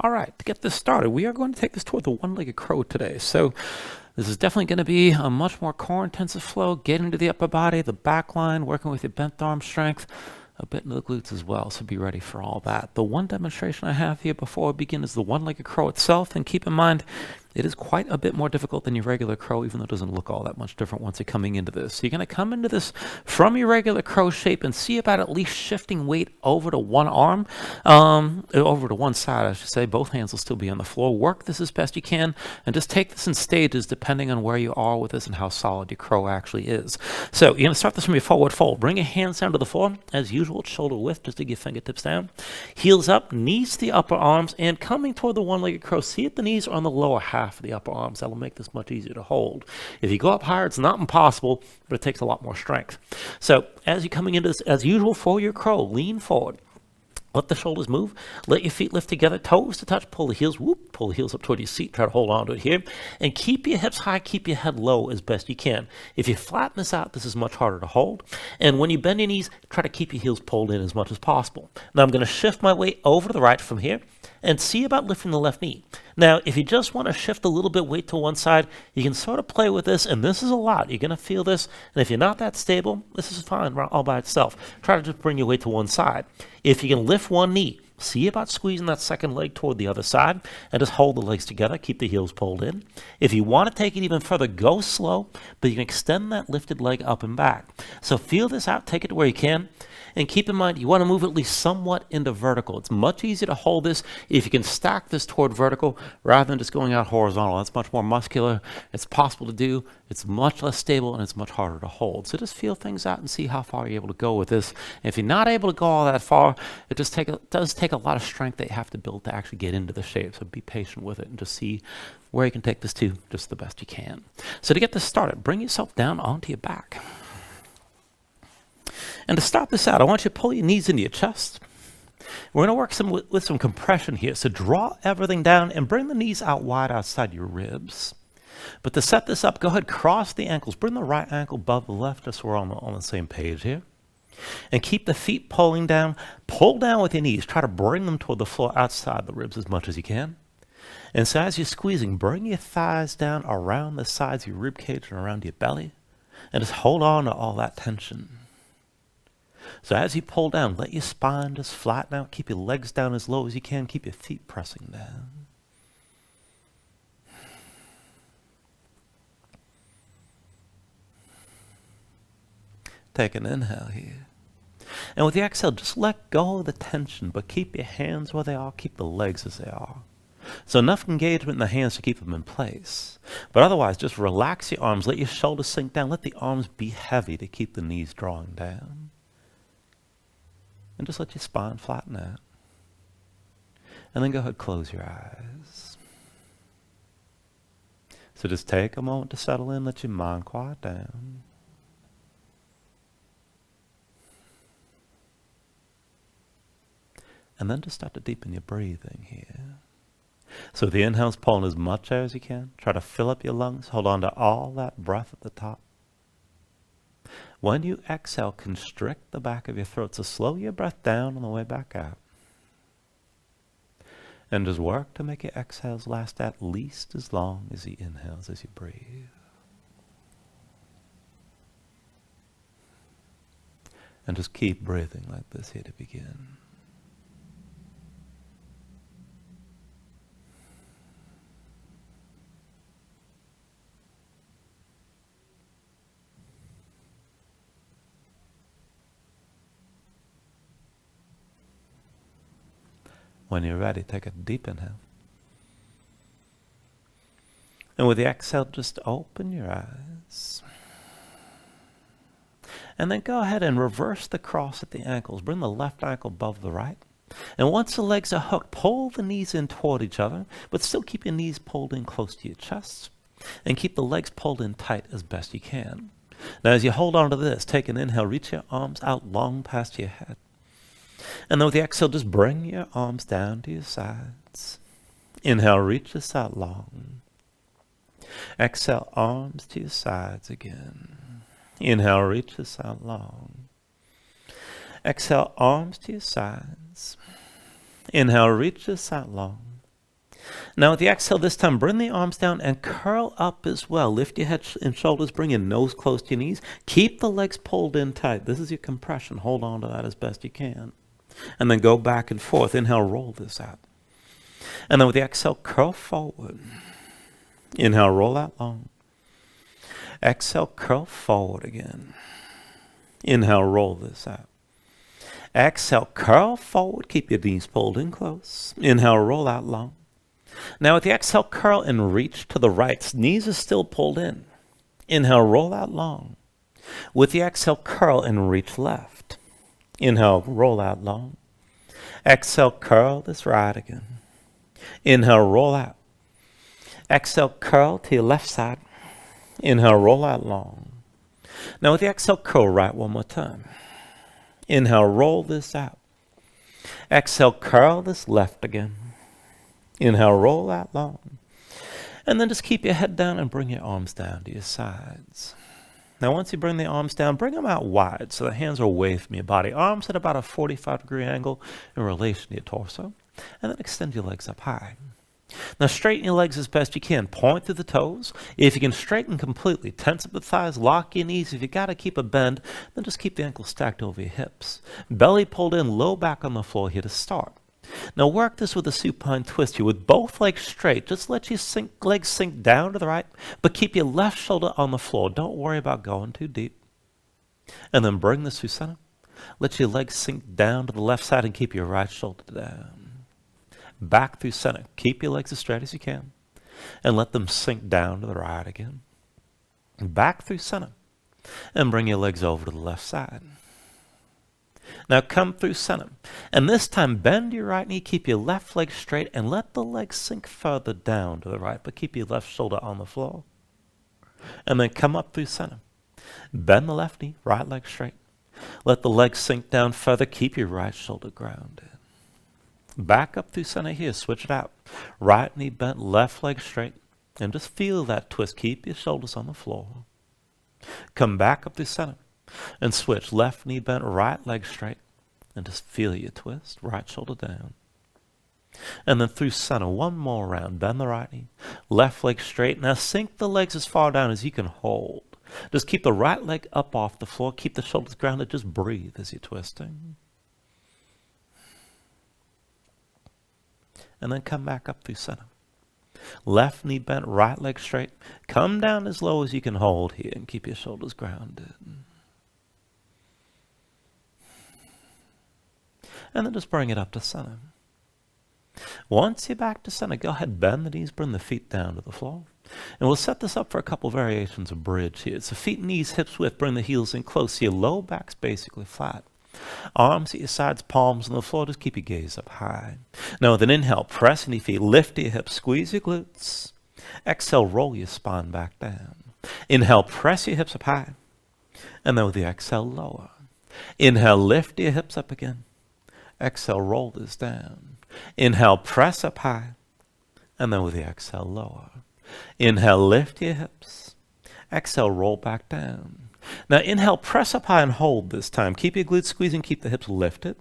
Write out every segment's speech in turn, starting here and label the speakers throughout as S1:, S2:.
S1: All right, to get this started, we are going to take this toward the one-legged crow today. So this is definitely going to be a much more core intensive flow, getting into the upper body, the back line, working with your bent arm strength, a bit into the glutes as well, so be ready for all that. The one demonstration I have here before we begin is the one-legged crow itself, and keep in mind, it is quite a bit more difficult than your regular crow, even though it doesn't look all that much different once you're coming into this. So you're going to come into this from your regular crow shape and see about at least shifting weight over to one arm, over to one side, I should say. Both hands will still be on the floor. Work this as best you can, and just take this in stages depending on where you are with this and how solid your crow actually is. So you're going to start this from your forward fold. Bring your hands down to the floor. As usual, shoulder width, just dig your fingertips down. Heels up, knees to the upper arms, and coming toward the one-legged crow, see if the knees are on the lower half of the upper arms. That will make this much easier to hold. If you go up higher, it's not impossible, but it takes a lot more strength. So as you're coming into this, as usual for your crow, lean forward. Let the shoulders move. Let your feet lift together, toes to touch. Pull the heels, whoop, pull the heels up toward your seat. Try to hold on to it here. And keep your hips high, keep your head low as best you can. If you flatten this out, this is much harder to hold. And when you bend your knees, try to keep your heels pulled in as much as possible. Now I'm going to shift my weight over to the right from here and see about lifting the left knee. Now, if you just want to shift a little bit weight to one side, you can sort of play with this, and this is a lot. You're going to feel this, and if you're not that stable, this is fine all by itself. Try to just bring your weight to one side. If you can lift one knee, see about squeezing that second leg toward the other side, and just hold the legs together. Keep the heels pulled in. If you want to take it even further, go slow, but you can extend that lifted leg up and back. So feel this out. Take it to where you can. And keep in mind, you want to move at least somewhat into vertical. It's much easier to hold this if you can stack this toward vertical rather than just going out horizontal. That's much more muscular. It's possible to do. It's much less stable, and it's much harder to hold. So just feel things out and see how far you're able to go with this. And if you're not able to go all that far, it does take a lot of strength that you have to build to actually get into the shape. So be patient with it and just see where you can take this to just the best you can. So to get this started, bring yourself down onto your back. And to start this out, I want you to pull your knees into your chest. We're going to work with some compression here. So draw everything down and bring the knees out wide outside your ribs. But to set this up, go ahead, cross the ankles. Bring the right ankle above the left, just so we're on the same page here. And keep the feet pulling down. Pull down with your knees. Try to bring them toward the floor outside the ribs as much as you can. And so as you're squeezing, bring your thighs down around the sides of your rib cage and around your belly. And just hold on to all that tension. So as you pull down, let your spine just flatten out. Keep your legs down as low as you can. Keep your feet pressing down. Take an inhale here. And with the exhale, just let go of the tension, but keep your hands where they are. Keep the legs as they are. So enough engagement in the hands to keep them in place. But otherwise, just relax your arms. Let your shoulders sink down. Let the arms be heavy to keep the knees drawing down. And just let your spine flatten out. And then go ahead, close your eyes. So just take a moment to settle in, let your mind quiet down. And then just start to deepen your breathing here. So the inhale's pulling as much air as you can. Try to fill up your lungs. Hold on to all that breath at the top. When you exhale, constrict the back of your throat. So slow your breath down on the way back out. And just work to make your exhales last at least as long as the inhales as you breathe. And just keep breathing like this here to begin. When you're ready, take a deep inhale. And with the exhale, just open your eyes. And then go ahead and reverse the cross at the ankles. Bring the left ankle above the right. And once the legs are hooked, pull the knees in toward each other, but still keep your knees pulled in close to your chest. And keep the legs pulled in tight as best you can. Now as you hold on to this, take an inhale, reach your arms out long past your head. And then with the exhale, just bring your arms down to your sides. Inhale, reach this out long. Exhale, arms to your sides again. Inhale, reach this out long. Exhale, arms to your sides. Inhale, reach this out long. Now with the exhale this time, bring the arms down and curl up as well. Lift your head and shoulders, bring your nose close to your knees. Keep the legs pulled in tight. This is your compression. Hold on to that as best you can. And then go back and forth. Inhale, roll this out. And then with the exhale, curl forward. Inhale, roll out long. Exhale, curl forward again. Inhale, roll this out. Exhale, curl forward. Keep your knees pulled in close. Inhale, roll out long. Now with the exhale, curl and reach to the right. Knees are still pulled in. Inhale, roll out long. With the exhale, curl and reach left. Inhale, roll out long. Exhale, curl this right again. Inhale, roll out. Exhale, curl to your left side. Inhale, roll out long. Now with the exhale, curl right one more time. Inhale, roll this out. Exhale, curl this left again. Inhale, roll out long. And then just keep your head down and bring your arms down to your sides. Now once you bring the arms down, bring them out wide so the hands are away from your body. Arms at about a 45-degree angle in relation to your torso. And then extend your legs up high. Now straighten your legs as best you can. Point through the toes. If you can straighten completely, tense up the thighs, lock your knees. If you got to keep a bend, then just keep the ankles stacked over your hips. Belly pulled in, low back on the floor here to start. Now work this with a supine twist here with both legs straight. Just let your legs sink down to the right, but keep your left shoulder on the floor. Don't worry about going too deep. And then bring this through center. Let your legs sink down to the left side and keep your right shoulder down. Back through center. Keep your legs as straight as you can. And let them sink down to the right again. Back through center. And bring your legs over to the left side. Now come through center. And this time bend your right knee. Keep your left leg straight. And let the legs sink further down to the right. But keep your left shoulder on the floor. And then come up through center. Bend the left knee. Right leg straight. Let the legs sink down further. Keep your right shoulder grounded. Back up through center here. Switch it out. Right knee bent, left leg straight. And just feel that twist. Keep your shoulders on the floor. Come back up through center. And switch. Left knee bent, right leg straight. And just feel your twist. Right shoulder down. And then through center. One more round. Bend the right knee. Left leg straight. Now sink the legs as far down as you can hold. Just keep the right leg up off the floor. Keep the shoulders grounded. Just breathe as you're twisting. And then come back up through center. Left knee bent, right leg straight. Come down as low as you can hold here and keep your shoulders grounded. And then just bring it up to center. Once you're back to center, go ahead, bend the knees, bring the feet down to the floor. And we'll set this up for a couple variations of bridge here. So feet, knees, hips width, bring the heels in close. Your low back's basically flat. Arms at your sides, palms on the floor. Just keep your gaze up high. Now with an inhale, press into your feet, lift your hips, squeeze your glutes. Exhale, roll your spine back down. Inhale, press your hips up high. And then with the exhale, lower. Inhale, lift your hips up again. Exhale, roll this down. Inhale, press up high. And then with the exhale, lower. Inhale, lift your hips. Exhale, roll back down. Now inhale, press up high and hold this time. Keep your glutes squeezing, keep the hips lifted.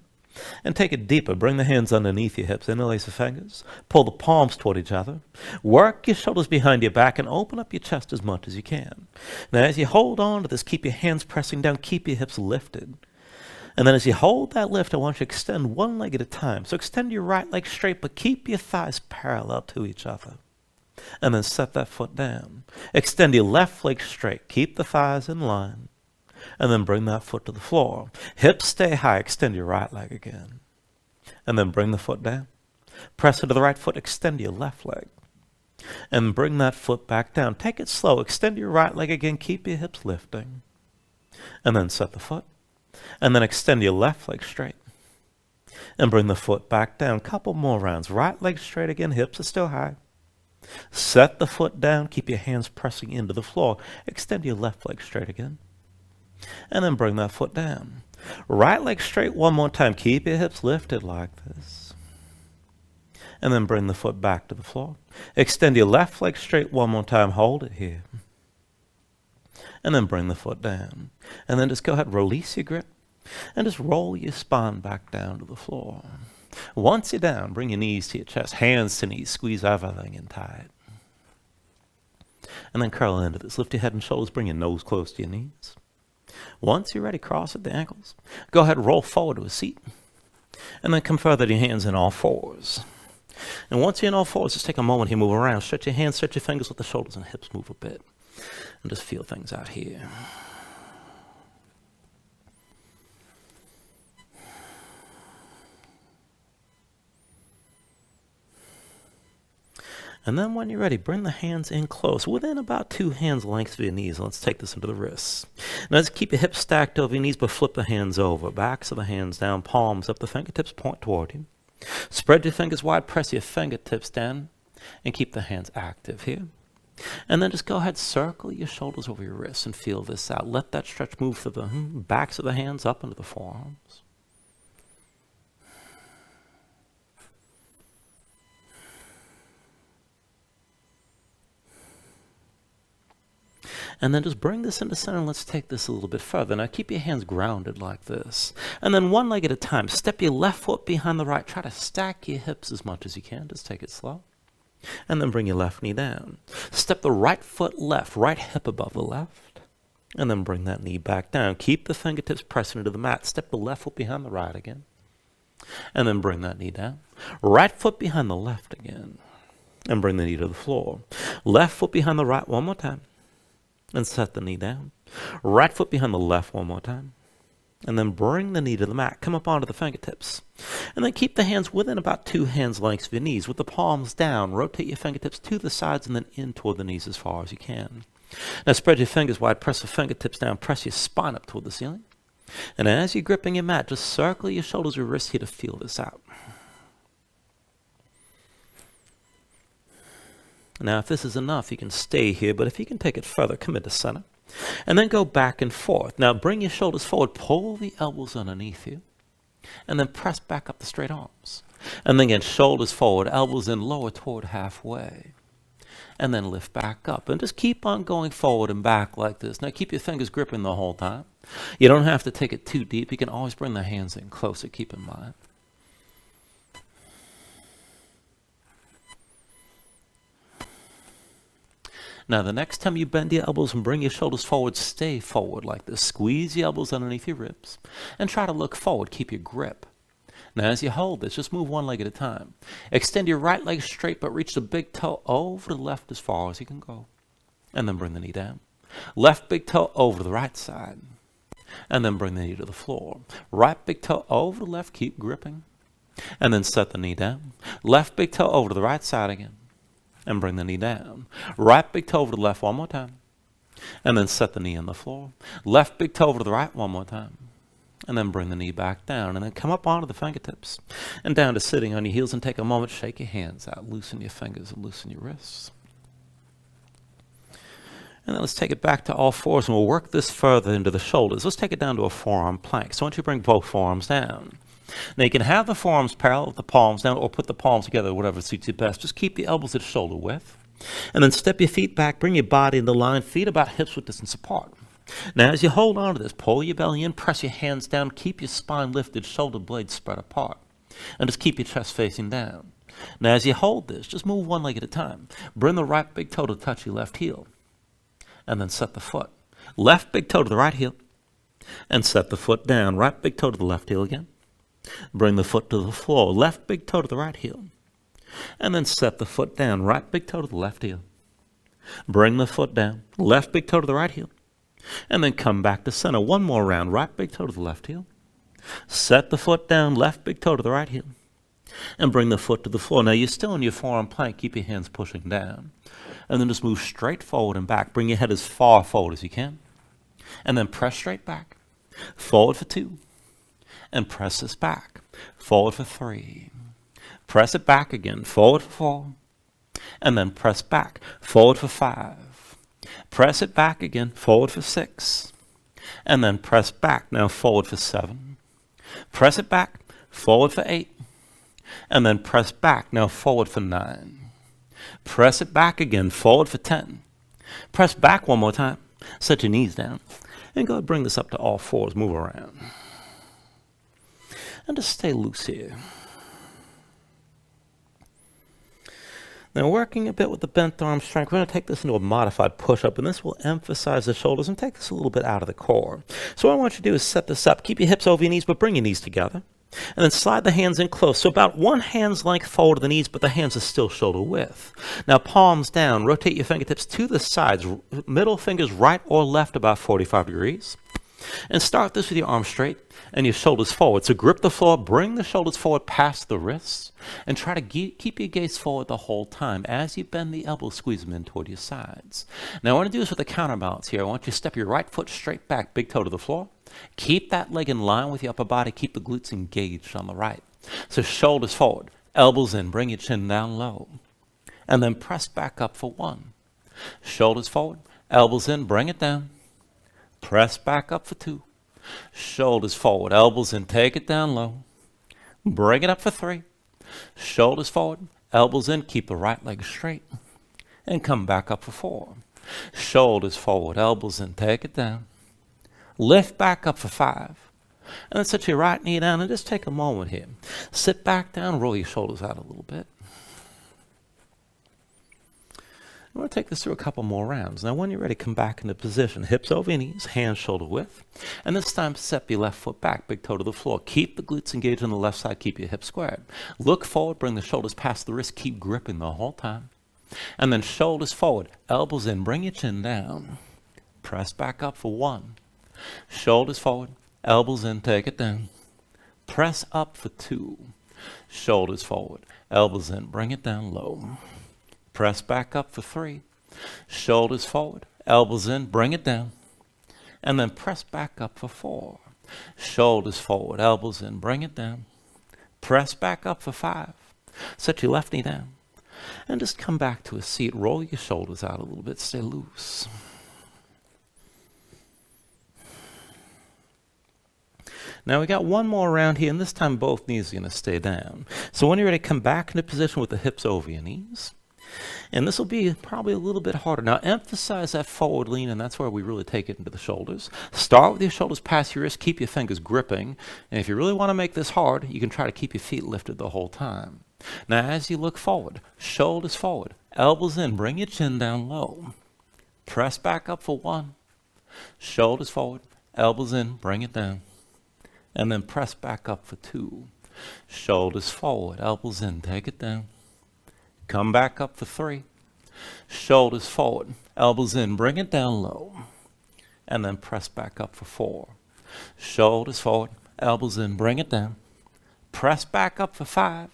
S1: And take it deeper. Bring the hands underneath your hips. Interlace the fingers. Pull the palms toward each other. Work your shoulders behind your back and open up your chest as much as you can. Now as you hold on to this, keep your hands pressing down. Keep your hips lifted. And then as you hold that lift, I want you to extend one leg at a time. So extend your right leg straight, but keep your thighs parallel to each other. And then set that foot down. Extend your left leg straight. Keep the thighs in line. And then bring that foot to the floor. Hips stay high. Extend your right leg again. And then bring the foot down. Press into the right foot. Extend your left leg. And bring that foot back down. Take it slow. Extend your right leg again. Keep your hips lifting. And then set the foot. And then extend your left leg straight. And bring the foot back down. Couple more rounds. Right leg straight again. Hips are still high. Set the foot down. Keep your hands pressing into the floor. Extend your left leg straight again. And then bring that foot down. Right leg straight one more time. Keep your hips lifted like this. And then bring the foot back to the floor. Extend your left leg straight one more time. Hold it here. And then bring the foot down. And then just go ahead, release your grip. And just roll your spine back down to the floor. Once you're down, bring your knees to your chest, hands to knees, squeeze everything in tight. And then curl into this. Lift your head and shoulders, bring your nose close to your knees. Once you're ready, cross at the ankles. Go ahead and roll forward to a seat. And then come further to your hands in all fours. And once you're in all fours, just take a moment here, move around. Stretch your hands, stretch your fingers, let the shoulders and hips move a bit. And just feel things out here. And then when you're ready, bring the hands in close, within about 2 hands length of your knees. Let's take this into the wrists. Now just keep your hips stacked over your knees, but flip the hands over. Backs of the hands down, palms up, the fingertips point toward you. Spread your fingers wide, press your fingertips down, and keep the hands active here. And then just go ahead, circle your shoulders over your wrists and feel this out. Let that stretch move through the backs of the hands up into the forearms. And then just bring this into center and let's take this a little bit further. Now keep your hands grounded like this. And then one leg at a time. Step your left foot behind the right. Try to stack your hips as much as you can. Just take it slow. And then bring your left knee down. Step the right foot left, right hip above the left. And then bring that knee back down. Keep the fingertips pressing into the mat. Step the left foot behind the right again. And then bring that knee down. Right foot behind the left again. And bring the knee to the floor. Left foot behind the right one more time. And set the knee down. Right foot behind the left one more time. And then bring the knee to the mat. Come up onto the fingertips. And then keep the hands within about 2 hands lengths of your knees with the palms down. Rotate your fingertips to the sides and then in toward the knees as far as you can. Now spread your fingers wide. Press the fingertips down. Press your spine up toward the ceiling. And as you're gripping your mat, just circle your shoulders or wrists here to feel this out. Now, if this is enough, you can stay here, but if you can take it further, come into center. And then go back and forth. Now, bring your shoulders forward, pull the elbows underneath you, and then press back up the straight arms. And then again, shoulders forward, elbows in, lower toward halfway. And then lift back up. And just keep on going forward and back like this. Now, keep your fingers gripping the whole time. You don't have to take it too deep. You can always bring the hands in closer, keep in mind. Now, the next time you bend your elbows and bring your shoulders forward, stay forward like this. Squeeze your elbows underneath your ribs and try to look forward. Keep your grip. Now, as you hold this, just move one leg at a time. Extend your right leg straight, but reach the big toe over to the left as far as you can go. And then bring the knee down. Left big toe over to the right side. And then bring the knee to the floor. Right big toe over to the left, keep gripping. And then set the knee down. Left big toe over to the right side again. And bring the knee down. Right big toe over to the left one more time. And then set the knee on the floor. Left big toe over to the right one more time. And then bring the knee back down. And then come up onto the fingertips. And down to sitting on your heels and take a moment. Shake your hands out. Loosen your fingers and loosen your wrists. And then let's take it back to all fours. And we'll work this further into the shoulders. Let's take it down to a forearm plank. So once you bring both forearms down. Now you can have the forearms parallel with the palms down or put the palms together, whatever suits you best. Just keep the elbows at shoulder width. And then step your feet back, bring your body into line, feet about hips width distance apart. Now as you hold on to this, pull your belly in, press your hands down, keep your spine lifted, shoulder blades spread apart. And just keep your chest facing down. Now as you hold this, just move one leg at a time. Bring the right big toe to touch your left heel. And then set the foot. Left big toe to the right heel. And set the foot down. Right big toe to the left heel again. Bring the foot to the floor. Left big toe to the right heel. And then set the foot down. Right big toe to the left heel. Bring the foot down. Left big toe to the right heel. And then come back to center. One more round. Right big toe to the left heel. Set the foot down. Left big toe to the right heel. And bring the foot to the floor. Now you're still in your forearm plank. Keep your hands pushing down. And then just move straight forward and back. Bring your head as far forward as you can. And then press straight back. Forward for 2. And press this back. Forward for 3. Press it back again. Forward for 4. And then press back. Forward for 5. Press it back again. Forward for 6. And then press back. Now forward for 7. Press it back. Forward for 8. And then press back. Now forward for 9. Press it back again. Forward for 10. Press back one more time. Set your knees down. And go ahead and bring this up to all fours. Move around. And just stay loose here. Now, working a bit with the bent arm strength, we're going to take this into a modified push-up, and this will emphasize the shoulders and take this a little bit out of the core. So what I want you to do is set this up. Keep your hips over your knees, but bring your knees together. And then slide the hands in close, so about one hand's length forward of the knees, but the hands are still shoulder width. Now, palms down. Rotate your fingertips to the sides. Middle fingers right or left about 45 degrees. And start this with your arms straight and your shoulders forward. So grip the floor, bring the shoulders forward past the wrists, and try to keep your gaze forward the whole time. As you bend the elbows, squeeze them in toward your sides. Now I want to do this with a counterbalance here. I want you to step your right foot straight back, big toe to the floor. Keep that leg in line with your upper body. Keep the glutes engaged on the right. So shoulders forward, elbows in, bring your chin down low. And then press back up for 1. Shoulders forward, elbows in, bring it down. Press back up for 2. Shoulders forward, elbows in, take it down low. Bring it up for 3. Shoulders forward, elbows in, keep the right leg straight. And come back up for 4. Shoulders forward, elbows in, take it down. Lift back up for 5. And then set your right knee down and just take a moment here. Sit back down, roll your shoulders out a little bit. I'm going to take this through a couple more rounds. Now, when you're ready, come back into position. Hips over your knees, hands shoulder width. And this time, step your left foot back, big toe to the floor. Keep the glutes engaged on the left side. Keep your hips squared. Look forward, bring the shoulders past the wrist. Keep gripping the whole time. And then shoulders forward, elbows in, bring your chin down. Press back up for 1. Shoulders forward, elbows in, take it down. Press up for 2. Shoulders forward, elbows in, bring it down low. Press back up for 3. Shoulders forward, elbows in, bring it down. And then press back up for 4. Shoulders forward, elbows in, bring it down. Press back up for 5. Set your left knee down. And just come back to a seat. Roll your shoulders out a little bit. Stay loose. Now we got one more round here, and this time both knees are going to stay down. So when you're ready, come back into position with the hips over your knees. And this will be probably a little bit harder. Now emphasize that forward lean, and that's where we really take it into the shoulders. Start with your shoulders past your wrist. Keep your fingers gripping. And if you really want to make this hard, you can try to keep your feet lifted the whole time. Now as you look forward, shoulders forward, elbows in, bring your chin down low. Press back up for 1. Shoulders forward, elbows in, bring it down. And then press back up for 2. Shoulders forward, elbows in, take it down. Come back up for 3. Shoulders forward, elbows in, bring it down low. And then press back up for 4. Shoulders forward, elbows in, bring it down. Press back up for 5.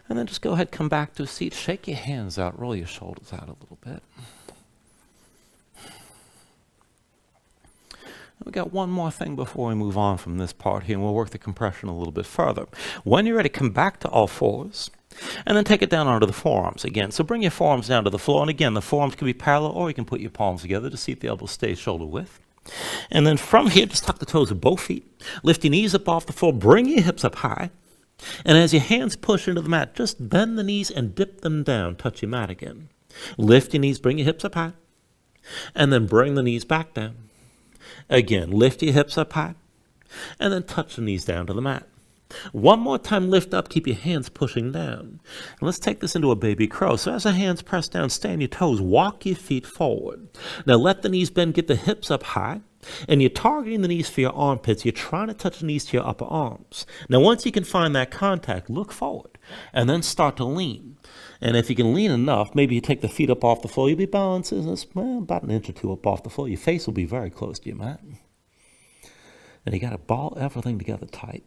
S1: And then just go ahead, come back to a seat. Shake your hands out, roll your shoulders out a little bit. We got one more thing before we move on from this part here, and we'll work the compression a little bit further. When you're ready, come back to all fours. And then take it down onto the forearms again. So bring your forearms down to the floor. And again, the forearms can be parallel, or you can put your palms together to see if the elbows stay shoulder width. And then from here, just tuck the toes of both feet. Lift your knees up off the floor. Bring your hips up high. And as your hands push into the mat, just bend the knees and dip them down. Touch your mat again. Lift your knees, bring your hips up high. And then bring the knees back down. Again, lift your hips up high. And then touch the knees down to the mat. One more time, lift up, keep your hands pushing down. And let's take this into a baby crow. So as the hands press down, stay on your toes, walk your feet forward. Now let the knees bend, get the hips up high, and you're targeting the knees for your armpits. You're trying to touch the knees to your upper arms. Now once you can find that contact, look forward, and then start to lean. And if you can lean enough, maybe you take the feet up off the floor, you'll be balancing this, about an inch or 2 up off the floor. Your face will be very close to your mat. And you got to ball everything together tight.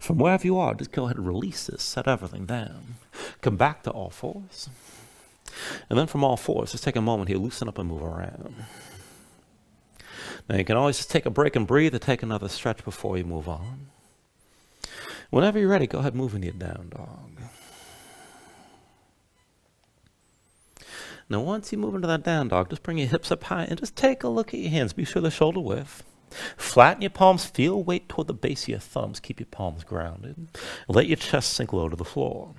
S1: From wherever you are, just go ahead and release this, set everything down. Come back to all fours. And then from all fours, just take a moment here, loosen up and move around. Now you can always just take a break and breathe or take another stretch before you move on. Whenever you're ready, go ahead and move into your down dog. Now once you move into that down dog, just bring your hips up high and just take a look at your hands. Be sure they're shoulder width. Flatten your palms, feel weight toward the base of your thumbs. Keep your palms grounded. Let your chest sink low to the floor.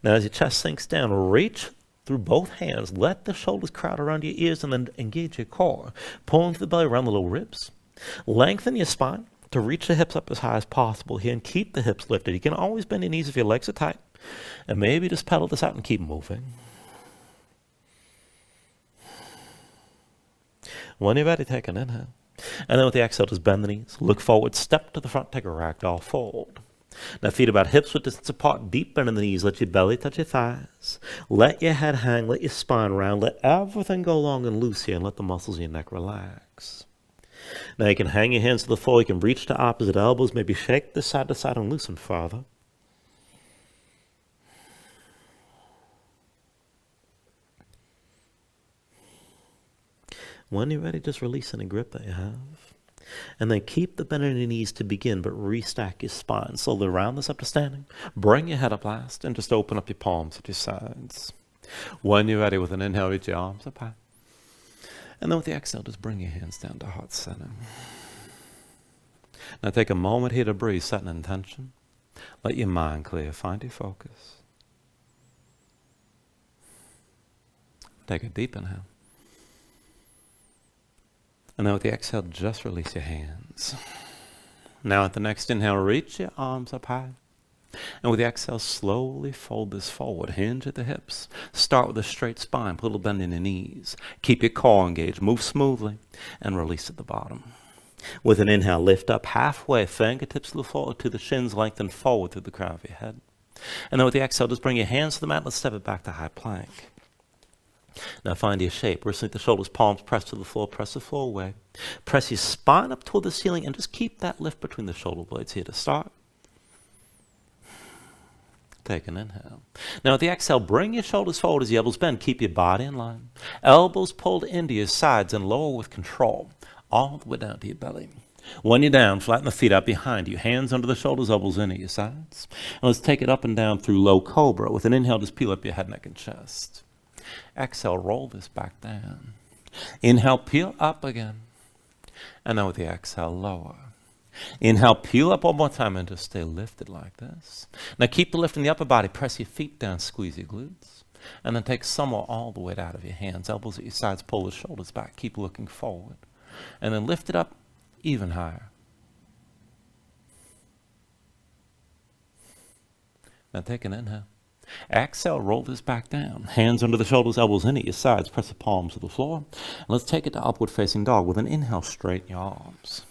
S1: Now as your chest sinks down, reach through both hands. Let the shoulders crowd around your ears and then engage your core. Pull into the belly around the low ribs. Lengthen your spine to reach the hips up as high as possible here and keep the hips lifted. You can always bend your knees if your legs are tight. And maybe just pedal this out and keep moving. When you're ready, take an inhale. And then with the exhale, just bend the knees. Look forward, step to the front, take a ragdoll fold. Now feet about hips width distance apart, deep bend in the knees. Let your belly touch your thighs. Let your head hang, let your spine round. Let everything go long and loose here, and let the muscles in your neck relax. Now you can hang your hands to the floor. You can reach to opposite elbows. Maybe shake this side to side and loosen farther. When you're ready, just release any grip that you have. And then keep the bend in your knees to begin, but restack your spine. Slowly round this up to standing. Bring your head up last, and just open up your palms at your sides. When you're ready, with an inhale, reach your arms up high. And then with the exhale, just bring your hands down to heart center. Now take a moment here to breathe, set an intention. Let your mind clear, find your focus. Take a deep inhale. And then with the exhale, just release your hands. Now at the next inhale, reach your arms up high. And with the exhale, slowly fold this forward. Hinge at the hips. Start with a straight spine. Put a little bend in your knees. Keep your core engaged. Move smoothly. And release at the bottom. With an inhale, lift up halfway. Fingertips look forward to the shins. Lengthen forward through the crown of your head. And then with the exhale, just bring your hands to the mat. Let's step it back to high plank. Now find your shape. Wrists the shoulders, palms press to the floor. Press the floor away. Press your spine up toward the ceiling and just keep that lift between the shoulder blades here to start. Take an inhale. Now with the exhale, bring your shoulders forward as your elbows bend. Keep your body in line. Elbows pulled into your sides and lower with control. All the way down to your belly. When you're down, flatten the feet out behind you. Hands under the shoulders, elbows into your sides. And let's take it up and down through low cobra. With an inhale, just peel up your head, neck, and chest. Exhale, roll this back down. Inhale, peel up again. And then with the exhale, lower. Inhale, peel up one more time and just stay lifted like this. Now keep the lift in the upper body. Press your feet down, squeeze your glutes. And then take some or all the weight out of your hands. Elbows at your sides, pull the shoulders back. Keep looking forward. And then lift it up even higher. Now take an inhale. Exhale, roll this back down. Hands under the shoulders, elbows in at your sides. Press the palms to the floor. And let's take it to upward facing dog. With an inhale, straighten your arms.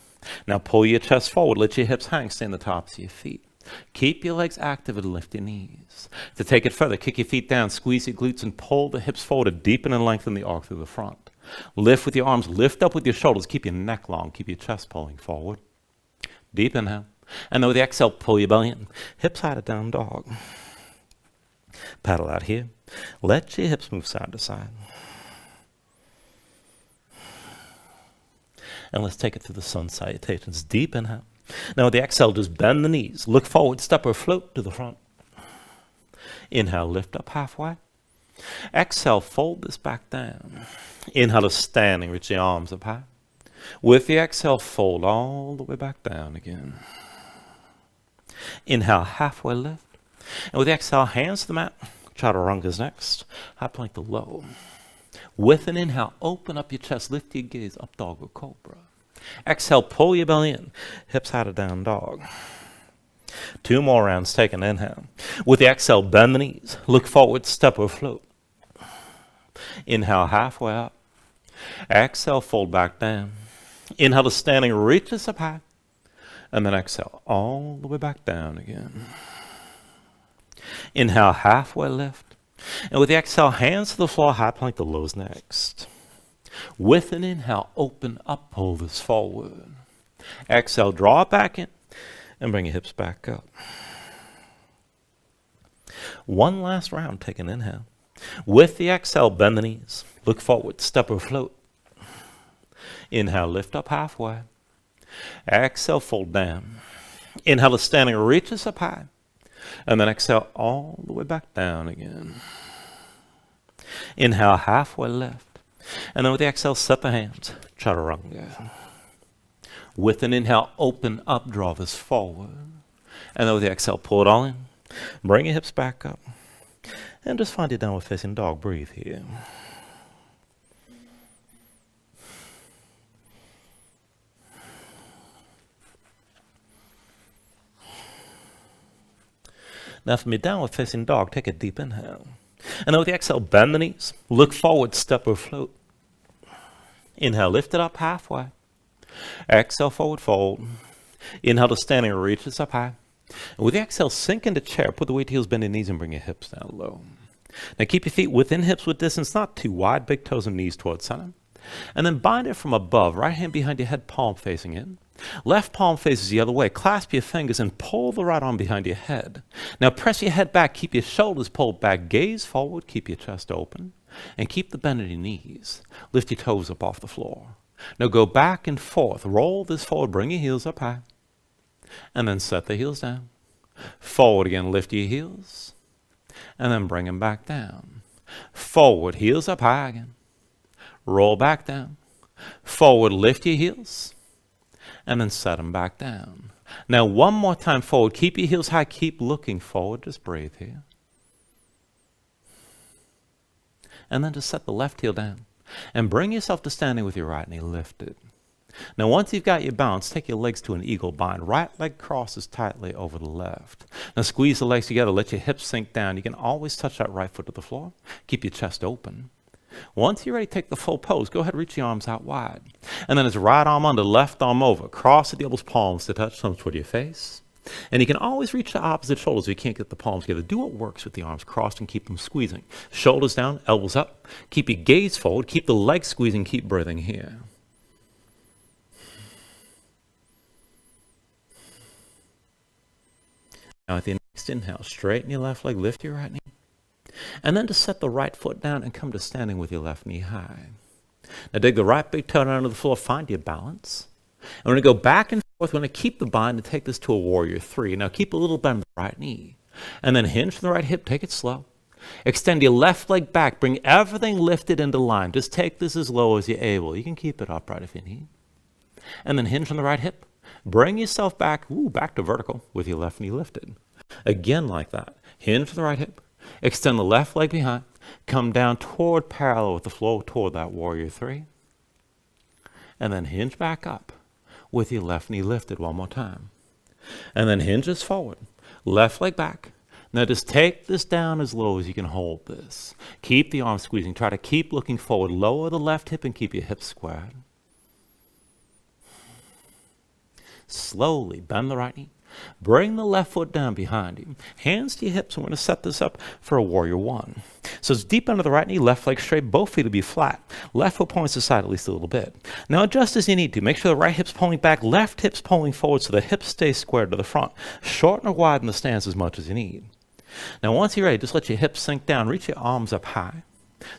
S1: Now pull your chest forward. Let your hips hang. Stay in the tops of your feet. Keep your legs active and lift your knees. To take it further, kick your feet down, squeeze your glutes, and pull the hips forward to deepen and lengthen the arc through the front. Lift with your arms. Lift up with your shoulders. Keep your neck long. Keep your chest pulling forward. Deep inhale. And then with the exhale, pull your belly in. Hips high to down dog. Paddle out here. Let your hips move side to side. And let's take it through the sun salutations. Deep inhale. Now with the exhale, just bend the knees. Look forward, step or float to the front. Inhale, lift up halfway. Exhale, fold this back down. Inhale to standing, reach the arms up high. With the exhale, fold all the way back down again. Inhale, halfway lift. And with the exhale, hands to the mat. Chaturanga's next. High plank to low. With an inhale, open up your chest. Lift your gaze up, dog or cobra. Exhale, pull your belly in. Hips high to down dog. 2 more rounds. Take an inhale. With the exhale, bend the knees. Look forward, step or float. Inhale, halfway up. Exhale, fold back down. Inhale to standing, reach this up high. And then exhale, all the way back down again. Inhale, halfway lift. And with the exhale, hands to the floor, high plank to lows next. With an inhale, open up, pull this forward. Exhale, draw it back in, and bring your hips back up. One last round, take an inhale. With the exhale, bend the knees. Look forward, step or float. Inhale, lift up halfway. Exhale, fold down. Inhale to standing, reach this up high. And then exhale all the way back down again. Inhale, halfway lift. And then with the exhale, set the hands. Chaturanga. With an inhale, open up, draw this forward. And then with the exhale, pull it all in. Bring your hips back up. And just find your downward facing dog. Breathe here. Now from your downward facing dog, take a deep inhale. And then with the exhale, bend the knees. Look forward, step or float. Inhale, lift it up halfway. Exhale, forward fold. Inhale to standing, reaches up high. And with the exhale, sink into chair. Put the weight to heels, bend your knees, and bring your hips down low. Now keep your feet within hips with distance, not too wide. Big toes and knees towards center. And then bind it from above. Right hand behind your head, palm facing in. Left palm faces the other way. Clasp your fingers and pull the right arm behind your head. Now press your head back. Keep your shoulders pulled back. Gaze forward. Keep your chest open. And keep the bend in your knees. Lift your toes up off the floor. Now go back and forth. Roll this forward. Bring your heels up high. And then set the heels down. Forward again. Lift your heels. And then bring them back down. Forward. Heels up high again. Roll back down. Forward. Lift your heels. And then set them back down. Now one more time forward. Keep your heels high. Keep looking forward. Just breathe here. And then just set the left heel down. And bring yourself to standing with your right knee lifted. Now once you've got your balance, take your legs to an eagle bind. Right leg crosses tightly over the left. Now squeeze the legs together. Let your hips sink down. You can always touch that right foot to the floor. Keep your chest open. Once you're ready to take the full pose, go ahead and reach your arms out wide. And then it's right arm under, left arm over. Cross the elbows, palms to touch, thumbs toward your face. And you can always reach the opposite shoulders if you can't get the palms together. Do what works with the arms crossed and keep them squeezing. Shoulders down, elbows up. Keep your gaze forward. Keep the legs squeezing. Keep breathing here. Now with your next inhale, straighten your left leg, lift your right knee. And then just set the right foot down and come to standing with your left knee high. Now dig the right big toe down to the floor, find your balance. And we're going to go back and forth. We're going to keep the bind and take this to a warrior three. Now keep a little bend in the right knee. And then hinge from the right hip, take it slow. Extend your left leg back, bring everything lifted into line. Just take this as low as you're able. You can keep it upright if you need. And then hinge from the right hip. Bring yourself back, back to vertical with your left knee lifted. Again like that. Hinge from the right hip. Extend the left leg behind. Come down toward parallel with the floor toward that warrior three. And then hinge back up with your left knee lifted one more time. And then hinges forward. Left leg back. Now just take this down as low as you can hold this. Keep the arm squeezing. Try to keep looking forward. Lower the left hip and keep your hips squared. Slowly bend the right knee. Bring the left foot down behind you. Hands to your hips. We're going to set this up for a warrior one. So it's deep under the right knee, left leg straight. Both feet will be flat. Left foot points to the side at least a little bit. Now adjust as you need to. Make sure the right hip's pulling back, left hip's pulling forward so the hips stay squared to the front. Shorten or widen the stance as much as you need. Now once you're ready, just let your hips sink down. Reach your arms up high.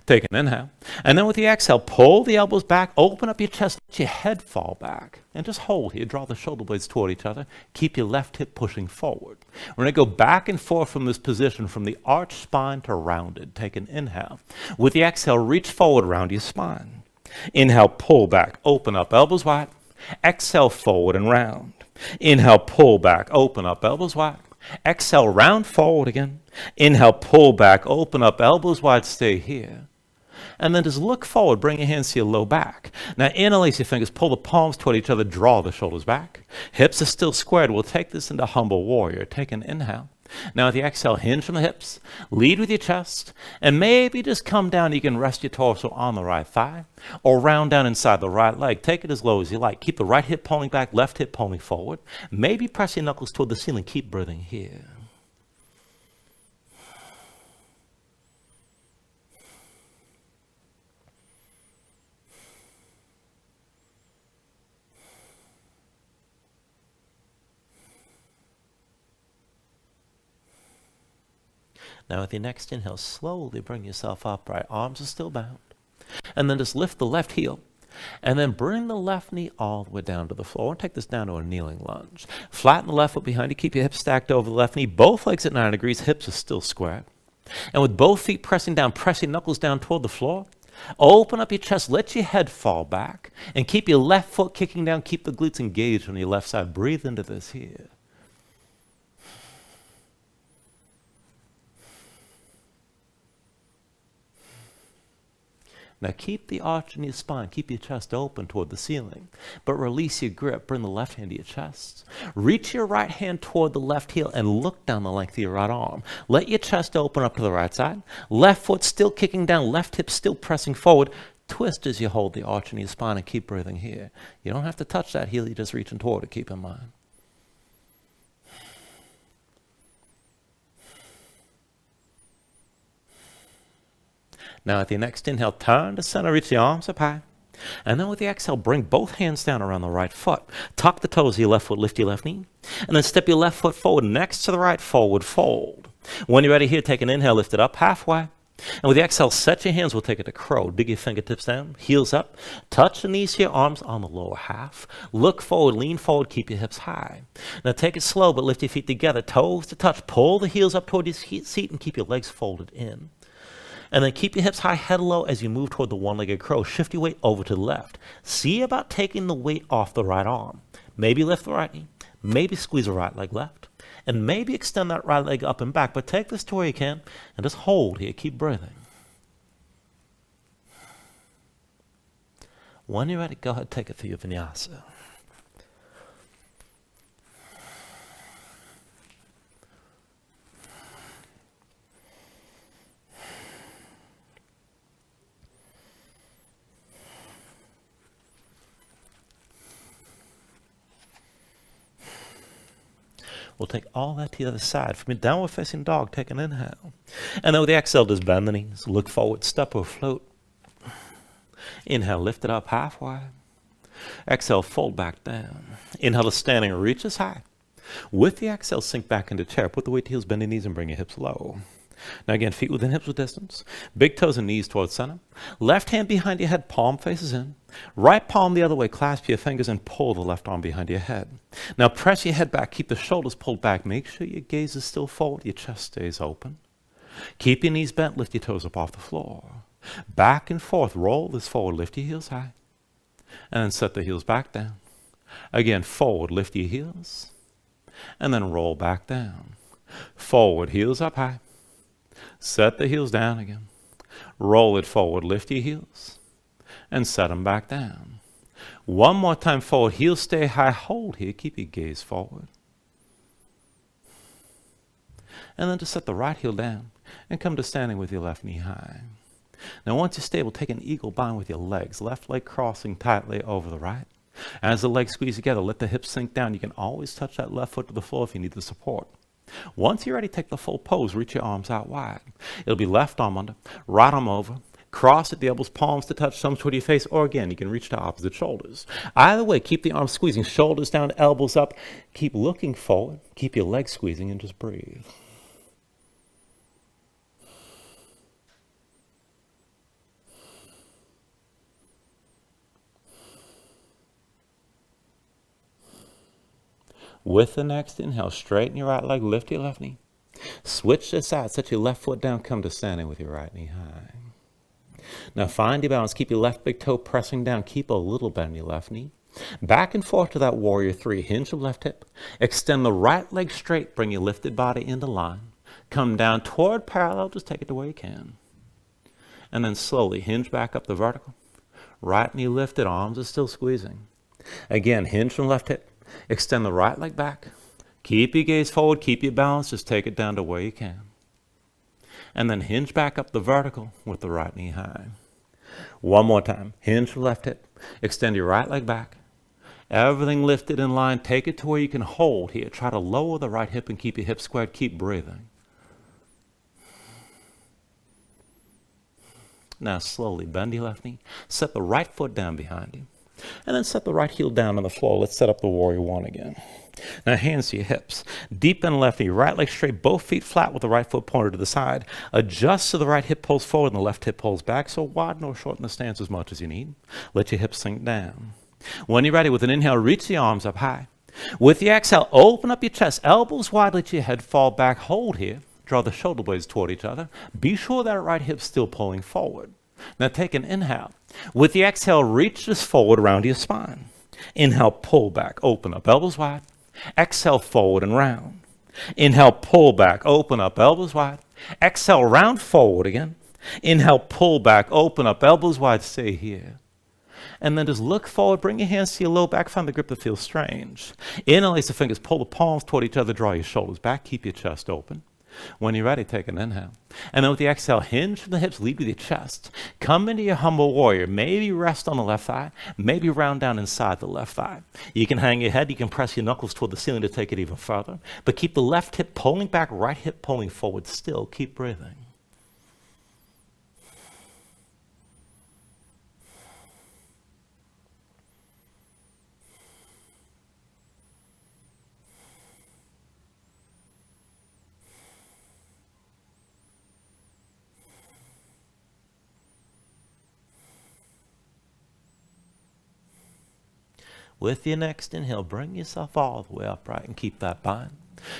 S1: Take an inhale. And then with the exhale, pull the elbows back, open up your chest, let your head fall back. And just hold here. Draw the shoulder blades toward each other. Keep your left hip pushing forward. We're going to go back and forth from this position, from the arched spine to rounded. Take an inhale. With the exhale, reach forward, round your spine. Inhale, pull back, open up, elbows wide. Exhale, forward and round. Inhale, pull back, open up, elbows wide. Exhale, round forward again. Inhale, pull back, open up, elbows wide, stay here. And then just look forward, bring your hands to your low back. Now interlace your fingers, pull the palms toward each other, draw the shoulders back. Hips are still squared. We'll take this into humble warrior. Take an inhale. Now with the exhale, hinge from the hips, lead with your chest, and maybe just come down. You can rest your torso on the right thigh, or round down inside the right leg. Take it as low as you like. Keep the right hip pulling back, left hip pulling forward. Maybe press your knuckles toward the ceiling. Keep breathing here. Now with your next inhale, slowly bring yourself upright. Arms are still bound. And then just lift the left heel. And then bring the left knee all the way down to the floor. And take this down to a kneeling lunge. Flatten the left foot behind you. Keep your hips stacked over the left knee. Both legs at 90 degrees. Hips are still squared. And with both feet pressing down, press your knuckles down toward the floor. Open up your chest. Let your head fall back. And keep your left foot kicking down. Keep the glutes engaged on your left side. Breathe into this here. Now keep the arch in your spine. Keep your chest open toward the ceiling. But release your grip. Bring the left hand to your chest. Reach your right hand toward the left heel and look down the length of your right arm. Let your chest open up to the right side. Left foot still kicking down. Left hip still pressing forward. Twist as you hold the arch in your spine and keep breathing here. You don't have to touch that heel. You're just reaching toward it. Keep in mind. Now at the next inhale, turn to center, reach the arms up high. And then with the exhale, bring both hands down around the right foot. Tuck the toes of your left foot, lift your left knee. And then step your left foot forward next to the right, forward fold. When you're ready here, take an inhale, lift it up halfway. And with the exhale, set your hands, we'll take it to crow. Dig your fingertips down, heels up. Touch the knees to your arms on the lower half. Look forward, lean forward, keep your hips high. Now take it slow, but lift your feet together, toes to touch. Pull the heels up toward your seat and keep your legs folded in. And then keep your hips high, head low as you move toward the one-legged crow. Shift your weight over to the left. See about taking the weight off the right arm. Maybe lift the right knee. Maybe squeeze the right leg left. And maybe extend that right leg up and back. But take this to where you can and just hold here. Keep breathing. When you're ready, go ahead and take it through your Vinyasa. We'll take all that to the other side. From your downward facing dog, take an inhale. And then with the exhale, just bend the knees. Look forward, step or float. Inhale, lift it up halfway. Exhale, fold back down. Inhale to standing, reach as high. With the exhale, sink back into chair. Put the weight to heels, bend your knees, and bring your hips low. Now again, feet within hips with distance. Big toes and knees towards center. Left hand behind your head, palm faces in. Right palm the other way, clasp your fingers and pull the left arm behind your head. Now press your head back, keep the shoulders pulled back. Make sure your gaze is still forward, your chest stays open. Keep your knees bent, lift your toes up off the floor. Back and forth, roll this forward, lift your heels high. And then set the heels back down. Again, forward, lift your heels. And then roll back down. Forward, heels up high. Set the heels down again. Roll it forward, lift your heels. And set them back down. One more time forward, heels stay high, hold here, keep your gaze forward. And then just set the right heel down and come to standing with your left knee high. Now once you're stable, take an eagle bind with your legs, left leg crossing tightly over the right. As the legs squeeze together, let the hips sink down. You can always touch that left foot to the floor if you need the support. Once you're ready, take the full pose, reach your arms out wide. It'll be left arm under, right arm over, cross at the elbows, palms to touch, thumbs toward your face, or again, you can reach to opposite shoulders. Either way, keep the arms squeezing, shoulders down, elbows up. Keep looking forward, keep your legs squeezing, and just breathe. With the next inhale, straighten your right leg, lift your left knee. Switch to side, set your left foot down, come to standing with your right knee high. Now find your balance, keep your left big toe pressing down, keep a little bend in your left knee. Back and forth to that warrior three, hinge the left hip. Extend the right leg straight, bring your lifted body into line. Come down toward parallel, just take it the way you can. And then slowly hinge back up the vertical. Right knee lifted, arms are still squeezing. Again, hinge from left hip. Extend the right leg back. Keep your gaze forward, keep your balance, just take it down to where you can. And then hinge back up the vertical with the right knee high. One more time, hinge the left hip, extend your right leg back. Everything lifted in line, take it to where you can hold here. Try to lower the right hip and keep your hips squared, keep breathing. Now slowly bend your left knee, set the right foot down behind you. And then set the right heel down on the floor. Let's set up the warrior one again. Now hands to your hips. Deep bend left knee, right leg straight, both feet flat with the right foot pointed to the side. Adjust so the right hip pulls forward and the left hip pulls back, so widen or shorten the stance as much as you need. Let your hips sink down. When you're ready, with an inhale, reach the arms up high. With the exhale, open up your chest, elbows wide, let your head fall back. Hold here. Draw the shoulder blades toward each other. Be sure that right hip's still pulling forward. Now take an inhale. With the exhale, reach this forward around your spine. Inhale, pull back, open up, elbows wide. Exhale, forward and round. Inhale, pull back, open up, elbows wide. Exhale, round forward again. Inhale, pull back, open up, elbows wide, stay here. And then just look forward, bring your hands to your low back, find the grip that feels strange. Interlace the fingers, pull the palms toward each other, draw your shoulders back, keep your chest open. When you're ready, take an inhale. And then with the exhale, hinge from the hips, lead with your chest. Come into your humble warrior. Maybe rest on the left thigh, maybe round down inside the left thigh. You can hang your head, you can press your knuckles toward the ceiling to take it even further. But keep the left hip pulling back, right hip pulling forward. Still, keep breathing. With your next inhale, bring yourself all the way upright and keep that bind.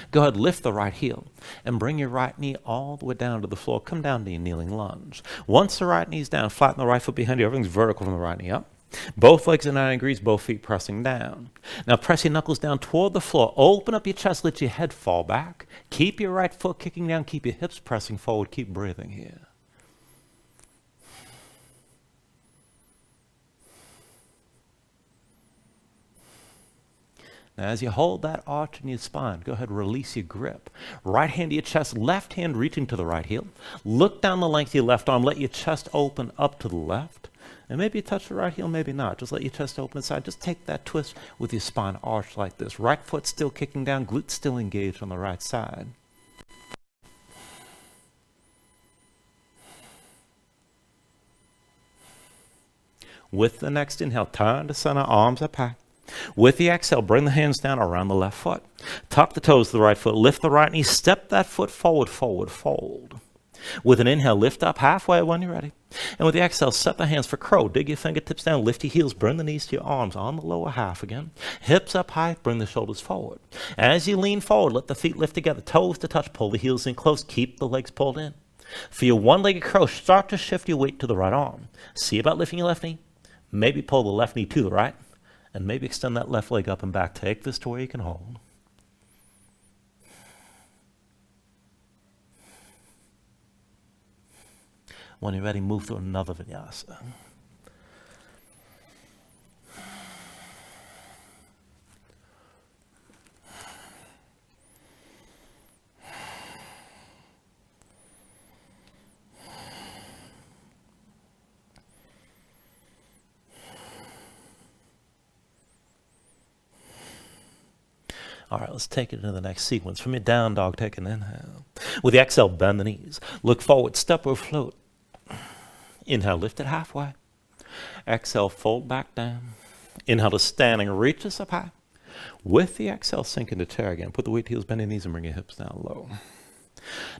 S1: Go ahead, lift the right heel and bring your right knee all the way down to the floor. Come down to your kneeling lunge. Once the right knee's down, flatten the right foot behind you. Everything's vertical from the right knee up. Both legs at 90 degrees, both feet pressing down. Now press your knuckles down toward the floor. Open up your chest, let your head fall back. Keep your right foot kicking down. Keep your hips pressing forward. Keep breathing here. Now, as you hold that arch in your spine, go ahead, release your grip. Right hand to your chest, left hand reaching to the right heel. Look down the length of your left arm. Let your chest open up to the left. And maybe you touch the right heel, maybe not. Just let your chest open inside. Just take that twist with your spine arched like this. Right foot still kicking down, glutes still engaged on the right side. With the next inhale, turn to center, arms up high. With the exhale, bring the hands down around the left foot. Tuck the toes to the right foot. Lift the right knee. Step that foot forward, forward, fold. With an inhale, lift up halfway when you're ready. And with the exhale, set the hands for crow. Dig your fingertips down. Lift your heels. Bring the knees to your arms on the lower half again. Hips up high. Bring the shoulders forward. As you lean forward, let the feet lift together. Toes to touch. Pull the heels in close. Keep the legs pulled in. For your one-legged crow, start to shift your weight to the right arm. See about lifting your left knee. Maybe pull the left knee to the right. And maybe extend that left leg up and back. Take this to where you can hold. When you're ready, move to another Vinyasa. All right, let's take it into the next sequence. From your down dog, take an inhale. With the exhale, bend the knees. Look forward, step or float. Inhale, lift it halfway. Exhale, fold back down. Inhale to standing, reach us up high. With the exhale, sink into chair again. Put the weight heels, bend your knees, and bring your hips down low.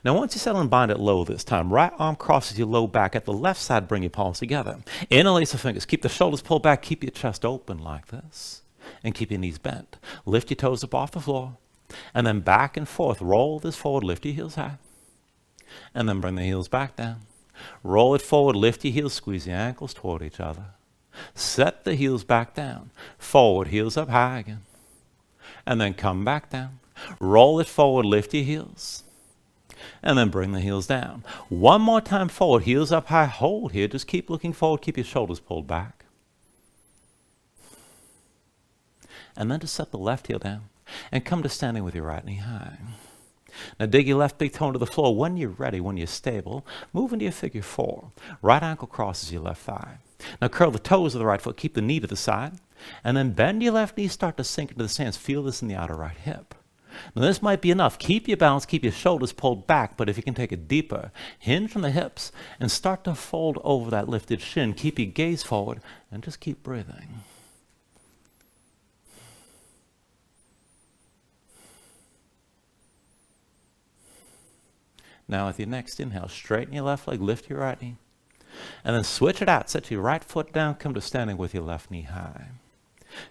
S1: Now, once you settle and bind it low this time, right arm crosses your low back. At the left side, bring your palms together. Interlace the fingers. Keep the shoulders pulled back. Keep your chest open like this. And keep your knees bent. Lift your toes up off the floor. And then back and forth. Roll this forward. Lift your heels high. And then bring the heels back down. Roll it forward. Lift your heels. Squeeze your ankles toward each other. Set the heels back down. Forward. Heels up high again. And then come back down. Roll it forward. Lift your heels. And then bring the heels down. One more time forward. Heels up high. Hold here. Just keep looking forward. Keep your shoulders pulled back. And then just set the left heel down and come to standing with your right knee high. Now dig your left big toe into the floor. When you're ready, when you're stable, move into your figure four. Right ankle crosses your left thigh. Now curl the toes of the right foot. Keep the knee to the side. And then bend your left knee. Start to sink into the stance. Feel this in the outer right hip. Now this might be enough. Keep your balance. Keep your shoulders pulled back. But if you can take it deeper, hinge from the hips and start to fold over that lifted shin. Keep your gaze forward and just keep breathing. Now with your next inhale, straighten your left leg, lift your right knee. And then switch it out. Set your right foot down, come to standing with your left knee high.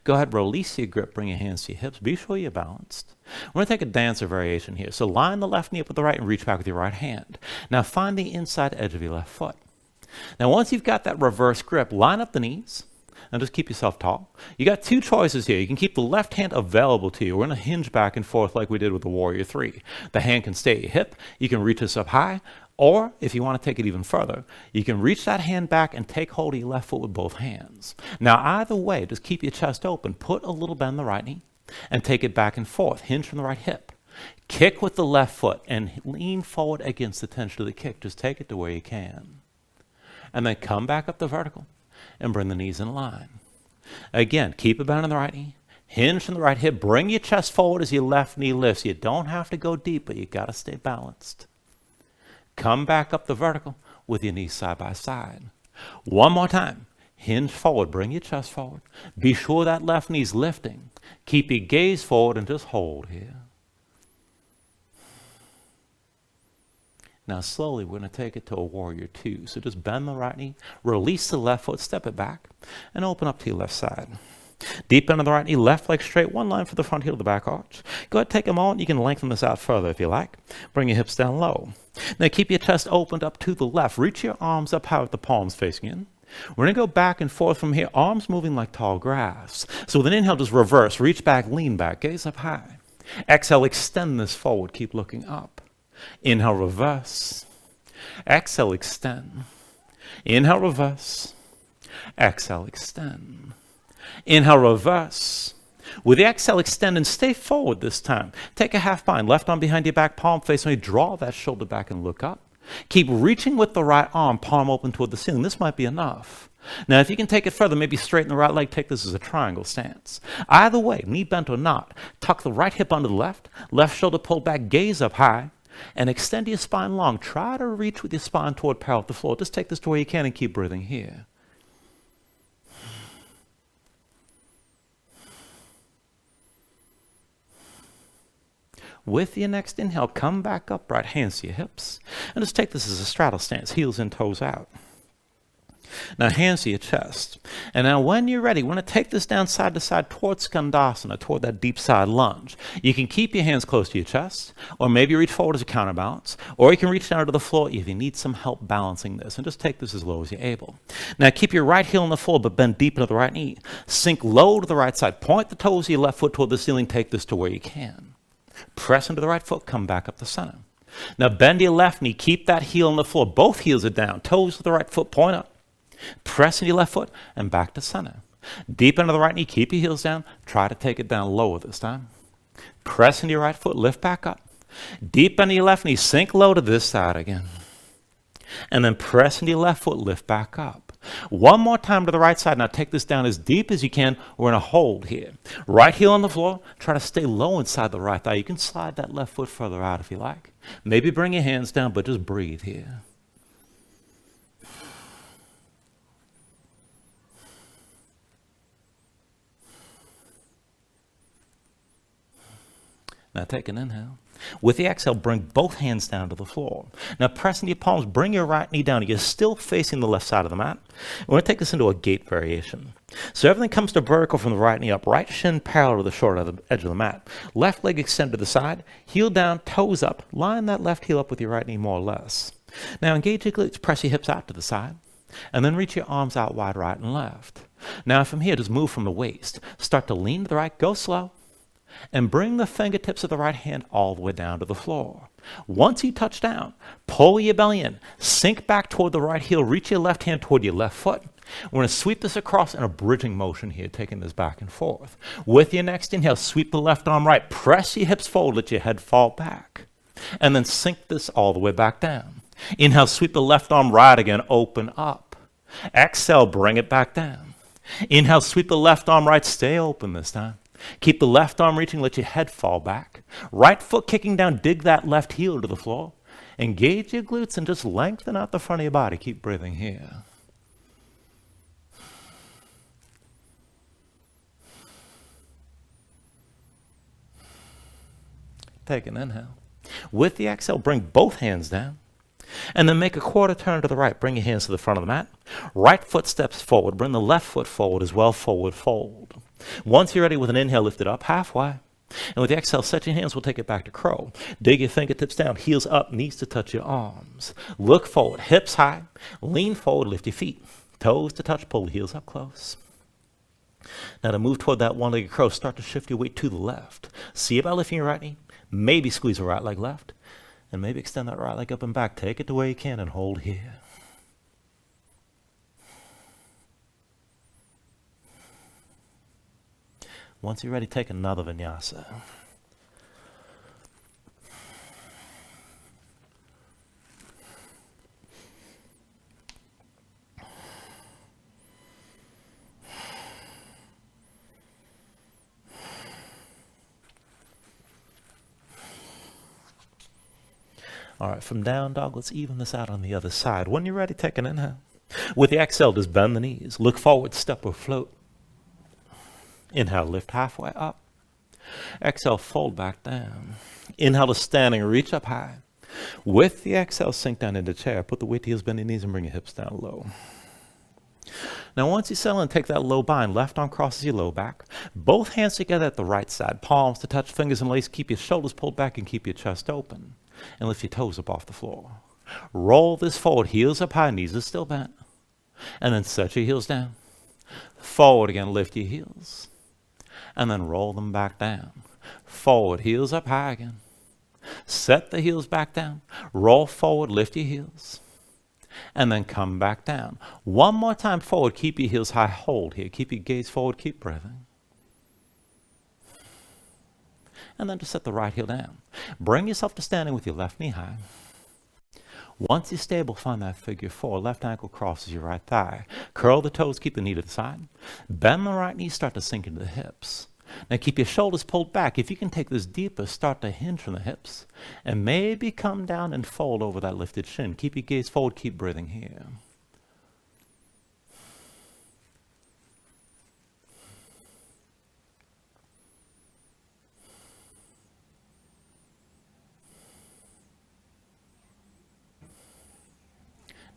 S1: Go ahead, release your grip, bring your hands to your hips. Be sure you're balanced. We're going to take a dancer variation here. So line the left knee up with the right and reach back with your right hand. Now find the inside edge of your left foot. Now once you've got that reverse grip, line up the knees. and just keep yourself tall. You got two choices here. You can keep the left hand available to you. We're going to hinge back and forth like we did with the Warrior 3. The hand can stay at your hip. You can reach this up high. Or if you want to take it even further, you can reach that hand back and take hold of your left foot with both hands. Now, either way, just keep your chest open. Put a little bend in the right knee and take it back and forth. Hinge from the right hip. Kick with the left foot and lean forward against the tension of the kick. Just take it to where you can. And then come back up the vertical and bring the knees in line. Again, keep a bend in the right knee. Hinge from the right hip. Bring your chest forward as your left knee lifts. You don't have to go deep, but you got to stay balanced. Come back up the vertical with your knees side by side. One more time. Hinge forward. Bring your chest forward. Be sure that left knee's lifting. Keep your gaze forward and just hold here. Now slowly we're going to take it to a Warrior 2. So just bend the right knee, release the left foot, step it back, and open up to your left side. Deep bend of the right knee, left leg straight, one line for the front heel to the back arch. Go ahead, take a moment. You can lengthen this out further if you like. Bring your hips down low. Now keep your chest opened up to the left. Reach your arms up high with the palms facing in. We're going to go back and forth from here, arms moving like tall grass. So with an inhale, just reverse, reach back, lean back, gaze up high. Exhale, extend this forward, keep looking up. Inhale, reverse. Exhale, extend. Inhale, reverse. Exhale, extend. Inhale, reverse. With the exhale, extend and stay forward this time. Take a half bind, left arm behind your back, palm face on you. Draw that shoulder back and look up. Keep reaching with the right arm, palm open toward the ceiling. This might be enough. Now, if you can take it further, maybe straighten the right leg, take this as a triangle stance. Either way, knee bent or not, tuck the right hip under the left, left shoulder pulled back, gaze up high, and extend your spine long. Try to reach with your spine toward parallel with the floor. Just take this to where you can and keep breathing here. With your next inhale, come back upright, hands to your hips, and just take this as a straddle stance, heels in, toes out. Now hands to your chest. And now when you're ready, we're going to take this down side to side toward Skandasana, toward that deep side lunge. You can keep your hands close to your chest, or maybe reach forward as a counterbalance, or you can reach down to the floor if you need some help balancing this, and just take this as low as you're able. Now keep your right heel on the floor, but bend deep into the right knee. Sink low to the right side. Point the toes of your left foot toward the ceiling. Take this to where you can. Press into the right foot, come back up the center. Now bend your left knee, keep that heel on the floor. Both heels are down, toes to the right foot, point up. Press into your left foot and back to center. Deep into the right knee, keep your heels down. Try to take it down lower this time. Press into your right foot, lift back up. Deep into your left knee, sink low to this side again. And then press into your left foot, lift back up. One more time to the right side. Now take this down as deep as you can. We're going to hold here. Right heel on the floor. Try to stay low inside the right thigh. You can slide that left foot further out if you like. Maybe bring your hands down, but just breathe here. Now take an inhale. With the exhale, bring both hands down to the floor. Now press into your palms, bring your right knee down. You're still facing the left side of the mat. We're going to take this into a gate variation. So everything comes to vertical from the right knee up. Right shin parallel to the short edge of the mat. Left leg extended to the side. Heel down, toes up. Line that left heel up with your right knee more or less. Now engage your glutes, press your hips out to the side. And then reach your arms out wide right and left. Now from here, just move from the waist. Start to lean to the right, go slow. And bring the fingertips of the right hand all the way down to the floor. Once you touch down, pull your belly in, sink back toward the right heel, reach your left hand toward your left foot. We're going to sweep this across in a bridging motion here, taking this back and forth. With your next inhale, sweep the left arm right, press your hips forward, let your head fall back. And then sink this all the way back down. Inhale, sweep the left arm right again, open up. Exhale, bring it back down. Inhale, sweep the left arm right, stay open this time. Keep the left arm reaching, let your head fall back. Right foot kicking down, dig that left heel to the floor. Engage your glutes and just lengthen out the front of your body. Keep breathing here. Take an inhale. With the exhale, bring both hands down. And then make a quarter turn to the right. Bring your hands to the front of the mat. Right foot steps forward. Bring the left foot forward as well. Forward fold. Once you're ready with an inhale, lift it up halfway. And with the exhale, set your hands. We'll take it back to crow. Dig your fingertips down. Heels up. Knees to touch your arms. Look forward. Hips high. Lean forward. Lift your feet. Toes to touch. Pull the heels up close.
S2: Now to move toward that one-legged crow, start to shift your weight to the left. See about lifting your right knee, maybe squeeze the right leg left, and maybe extend that right leg up and back. Take it to where you can and hold here. Once you're ready, take another vinyasa. All right, from down dog, let's even this out on the other side. When you're ready, take an inhale. With the exhale, just bend the knees. Look forward, step or float. Inhale, lift halfway up. Exhale, fold back down. Inhale to standing, reach up high. With the exhale, sink down into chair. Put the weight to heels, bend your knees, and bring your hips down low. Now once you settle and take that low bind, left arm crosses your low back. Both hands together at the right side. Palms to touch, fingers and lace. Keep your shoulders pulled back and keep your chest open. And lift your toes up off the floor. Roll this forward, heels up high, knees are still bent. And then set your heels down. Forward again, lift your heels. And then roll them back down. Forward, heels up high again. Set the heels back down. Roll forward, lift your heels. And then come back down. One more time forward, keep your heels high, hold here. Keep your gaze forward, keep breathing. And then just set the right heel down. Bring yourself to standing with your left knee high. Once you're stable, find that figure four. Left ankle crosses your right thigh. Curl the toes, keep the knee to the side. Bend the right knee, start to sink into the hips. Now keep your shoulders pulled back. If you can take this deeper, start to hinge from the hips. And maybe come down and fold over that lifted shin. Keep your gaze forward, keep breathing here.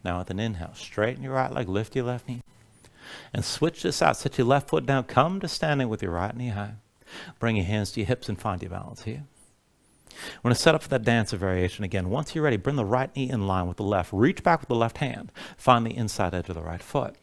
S2: Now with an inhale, straighten your right leg, lift your left knee. And switch this out, set your left foot down, come to standing with your right knee high. Bring your hands to your hips and find your balance here. We're going to set up for that dancer variation again. Once you're ready, bring the right knee in line with the left. Reach back with the left hand. Find the inside edge of the right foot.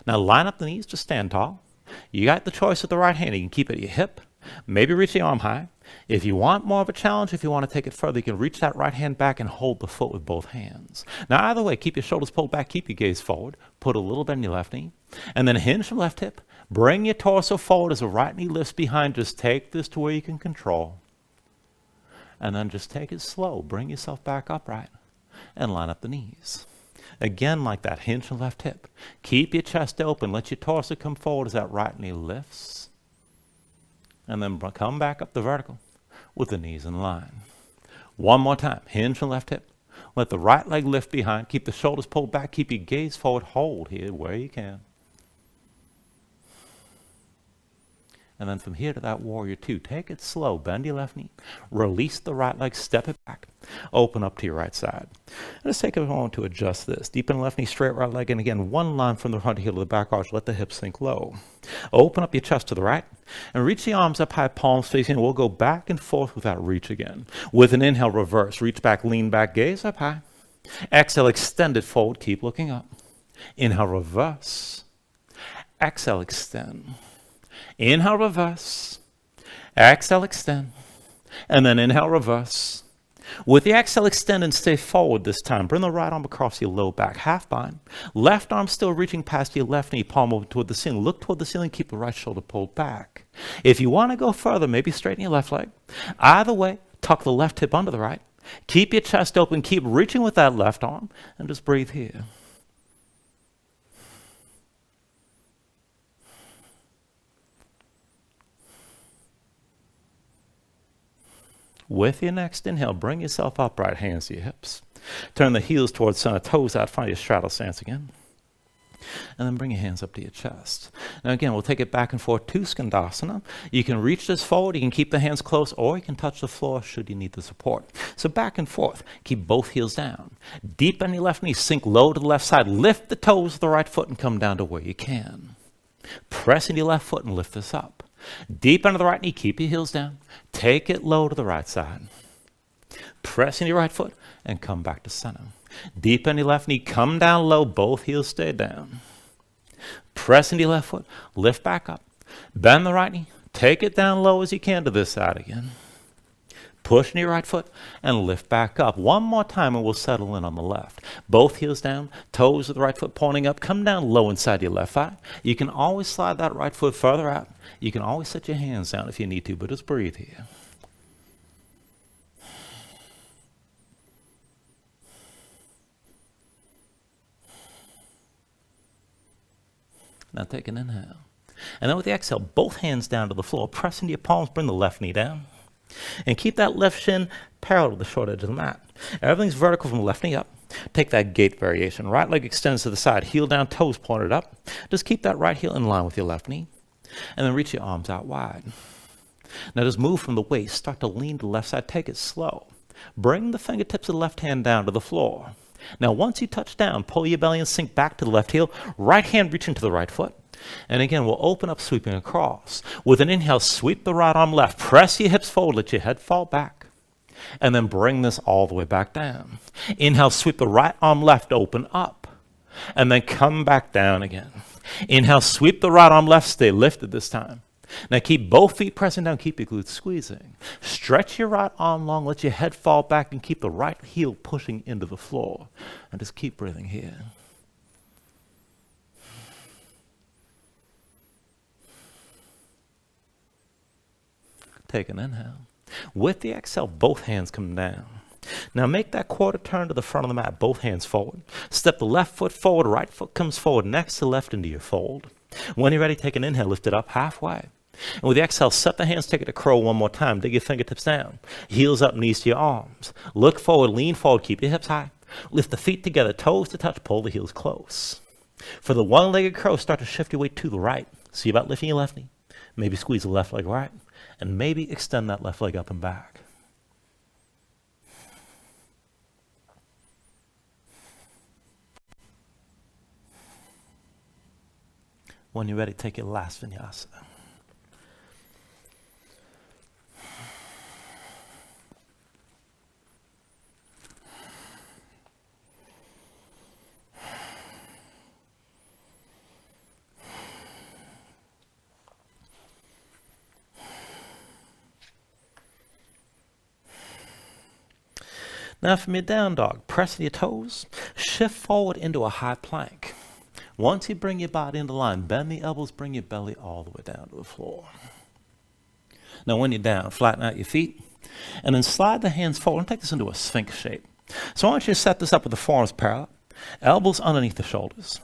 S2: Now line up the knees to stand tall. You got the choice with the right hand. You can keep it at your hip. Maybe reach the arm high. If you want more of a challenge, if you want to take it further, you can reach that right hand back and hold the foot with both hands. Now either way, keep your shoulders pulled back, keep your gaze forward. Put a little bend in your left knee. And then hinge from left hip. Bring your torso forward as the right knee lifts behind. Just take this to where you can control. And then just take it slow. Bring yourself back upright. And line up the knees. Again, like that, hinge from left hip. Keep your chest open. Let your torso come forward as that right knee lifts. And then come back up the vertical with the knees in line. One more time. Hinge from left hip. Let the right leg lift behind. Keep the shoulders pulled back. Keep your gaze forward. Hold here where you can. And then from here to that warrior two, take it slow. Bend your left knee. Release the right leg. Step it back. Open up to your right side. And just take a moment to adjust this. Deepen left knee, straight right leg. And again, one line from the front heel to the back arch. Let the hips sink low. Open up your chest to the right. And reach the arms up high, palms facing. We'll go back and forth with that reach again. With an inhale, reverse. Reach back, lean back, gaze up high. Exhale, extend it forward. Keep looking up. Inhale, reverse. Exhale, extend. Inhale, reverse. Exhale, extend. And then inhale, reverse. With the exhale, extend and stay forward this time. Bring the right arm across your low back. Half bind. Left arm still reaching past your left knee, palm over toward the ceiling. Look toward the ceiling. Keep the right shoulder pulled back. If you want to go further, maybe straighten your left leg. Either way, tuck the left hip under the right. Keep your chest open. Keep reaching with that left arm. And just breathe here. With your next inhale, bring yourself upright, hands to your hips. Turn the heels towards center, toes out, find your straddle stance again. And then bring your hands up to your chest. Now again, we'll take it back and forth to Skandasana. You can reach this forward, you can keep the hands close, or you can touch the floor should you need the support. So back and forth, keep both heels down. Deep on your left knee, sink low to the left side. Lift the toes of the right foot and come down to where you can. Press into your left foot and lift this up. Deep under the right knee, keep your heels down. Take it low to the right side. Press in your right foot and come back to center. Deep in your left knee, come down low, both heels stay down. Press into your left foot, lift back up. Bend the right knee. Take it down low as you can to this side again. Push in your right foot and lift back up. One more time and we'll settle in on the left. Both heels down, toes of the right foot pointing up. Come down low inside your left thigh. You can always slide that right foot further out. You can always set your hands down if you need to, but just breathe here. Now take an inhale. And then with the exhale, both hands down to the floor. Press into your palms, bring the left knee down. And keep that left shin parallel to the short edge of the mat. Everything's vertical from the left knee up. Take that gate variation. Right leg extends to the side, heel down, toes pointed up. Just keep that right heel in line with your left knee. And then reach your arms out wide. Now just move from the waist. Start to lean to the left side. Take it slow. Bring the fingertips of the left hand down to the floor. Now once you touch down, pull your belly and sink back to the left heel. Right hand reaching to the right foot. And again, we'll open up, sweeping across. With an inhale, sweep the right arm left. Press your hips forward, let your head fall back. And then bring this all the way back down. Inhale, sweep the right arm left, open up. And then come back down again. Inhale, sweep the right arm left, stay lifted this time. Now keep both feet pressing down, keep your glutes squeezing. Stretch your right arm long, let your head fall back, and keep the right heel pushing into the floor. And just keep breathing here. Take an inhale. With the exhale, both hands come down. Now make that quarter turn to the front of the mat, both hands forward. Step the left foot forward, right foot comes forward, next to left into your fold. When you're ready, take an inhale, lift it up halfway. And with the exhale, set the hands, take it to crow one more time. Dig your fingertips down. Heels up, knees to your arms. Look forward, lean forward, keep your hips high. Lift the feet together, toes to touch, pull the heels close. For the one-legged crow, start to shift your weight to the right. See about lifting your left knee. Maybe squeeze the left leg right. And maybe extend that left leg up and back. When you're ready, take your last vinyasa. Now from your down dog, press your toes, shift forward into a high plank. Once you bring your body into line, bend the elbows, bring your belly all the way down to the floor. Now when you're down, flatten out your feet, and then slide the hands forward and take this into a sphinx shape. So I want you to set this up with the forearms parallel, elbows underneath the shoulders.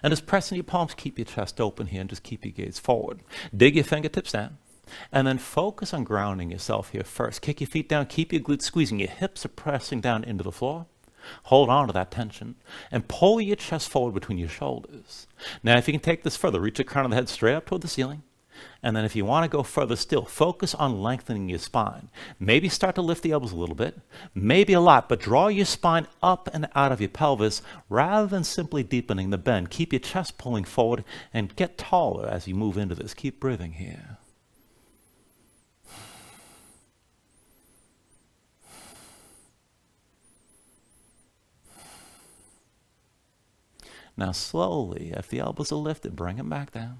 S2: And just press into your palms, keep your chest open here, and just keep your gaze forward. Dig your fingertips down. And then focus on grounding yourself here first. Kick your feet down, keep your glutes squeezing. Your hips are pressing down into the floor. Hold on to that tension. And pull your chest forward between your shoulders. Now if you can take this further, reach the crown of the head straight up toward the ceiling. And then if you want to go further still, focus on lengthening your spine. Maybe start to lift the elbows a little bit. Maybe a lot, but draw your spine up and out of your pelvis rather than simply deepening the bend. Keep your chest pulling forward and get taller as you move into this. Keep breathing here. Now slowly, if the elbows are lifted, bring them back down.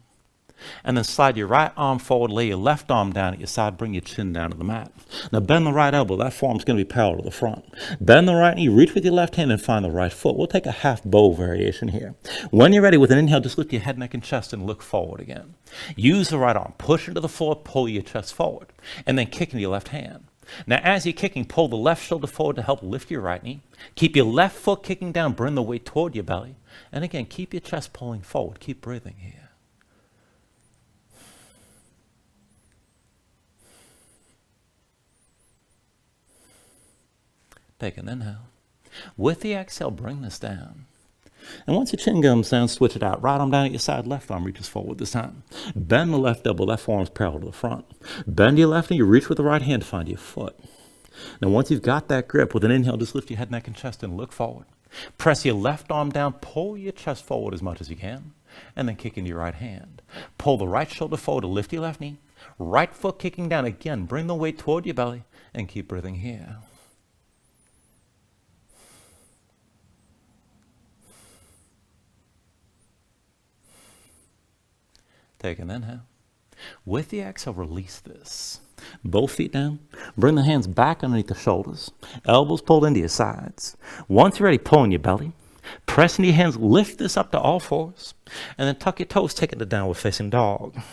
S2: And then slide your right arm forward, lay your left arm down at your side, bring your chin down to the mat. Now bend the right elbow, that forearm's going to be parallel to the front. Bend the right knee, reach with your left hand and find the right foot. We'll take a half bow variation here. When you're ready, with an inhale, just lift your head, neck, and chest and look forward again. Use the right arm, push into the floor, pull your chest forward, and then kick into your left hand. Now as you're kicking, pull the left shoulder forward to help lift your right knee. Keep your left foot kicking down, bring the weight toward your belly. And again, keep your chest pulling forward. Keep breathing here. Take an inhale. With the exhale, bring this down. And once your chin comes down, switch it out. Right arm down at your side, left arm reaches forward this time. Bend the left elbow, left forearm's parallel to the front. Bend your left knee, reach with the right hand, find your foot. Now once you've got that grip, with an inhale, just lift your head, neck, and chest and look forward. Press your left arm down, pull your chest forward as much as you can, and then kick into your right hand. Pull the right shoulder forward to lift your left knee. Right foot kicking down again, bring the weight toward your belly, and keep breathing here. Take an inhale. With the exhale, release this. Both feet down. Bring the hands back underneath the shoulders. Elbows pulled into your sides. Once you're ready, pull in your belly. Press into your hands, lift this up to all fours. And then tuck your toes, take it to downward facing dog. And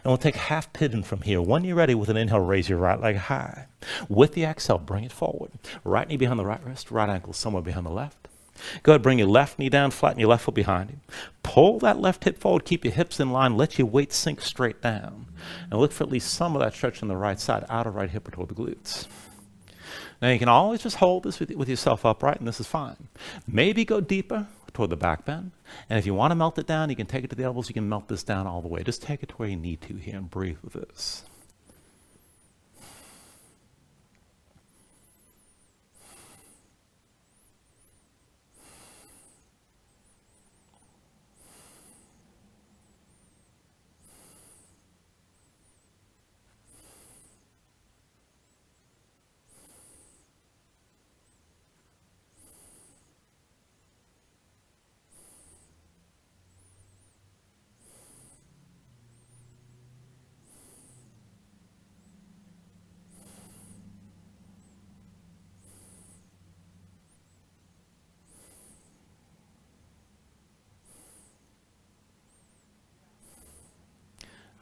S2: we'll take half pigeon from here. When you're ready, with an inhale, raise your right leg high. With the exhale, bring it forward. Right knee behind the right wrist, right ankle somewhere behind the left. Go ahead, bring your left knee down, flatten your left foot behind you. Pull that left hip forward, keep your hips in line, let your weight sink straight down. And look for at least some of that stretch on the right side, out of right hip or toward the glutes. Now you can always just hold this with yourself upright, and this is fine. Maybe go deeper toward the back bend. And if you want to melt it down, you can take it to the elbows, you can melt this down all the way. Just take it to where you need to here and breathe with this.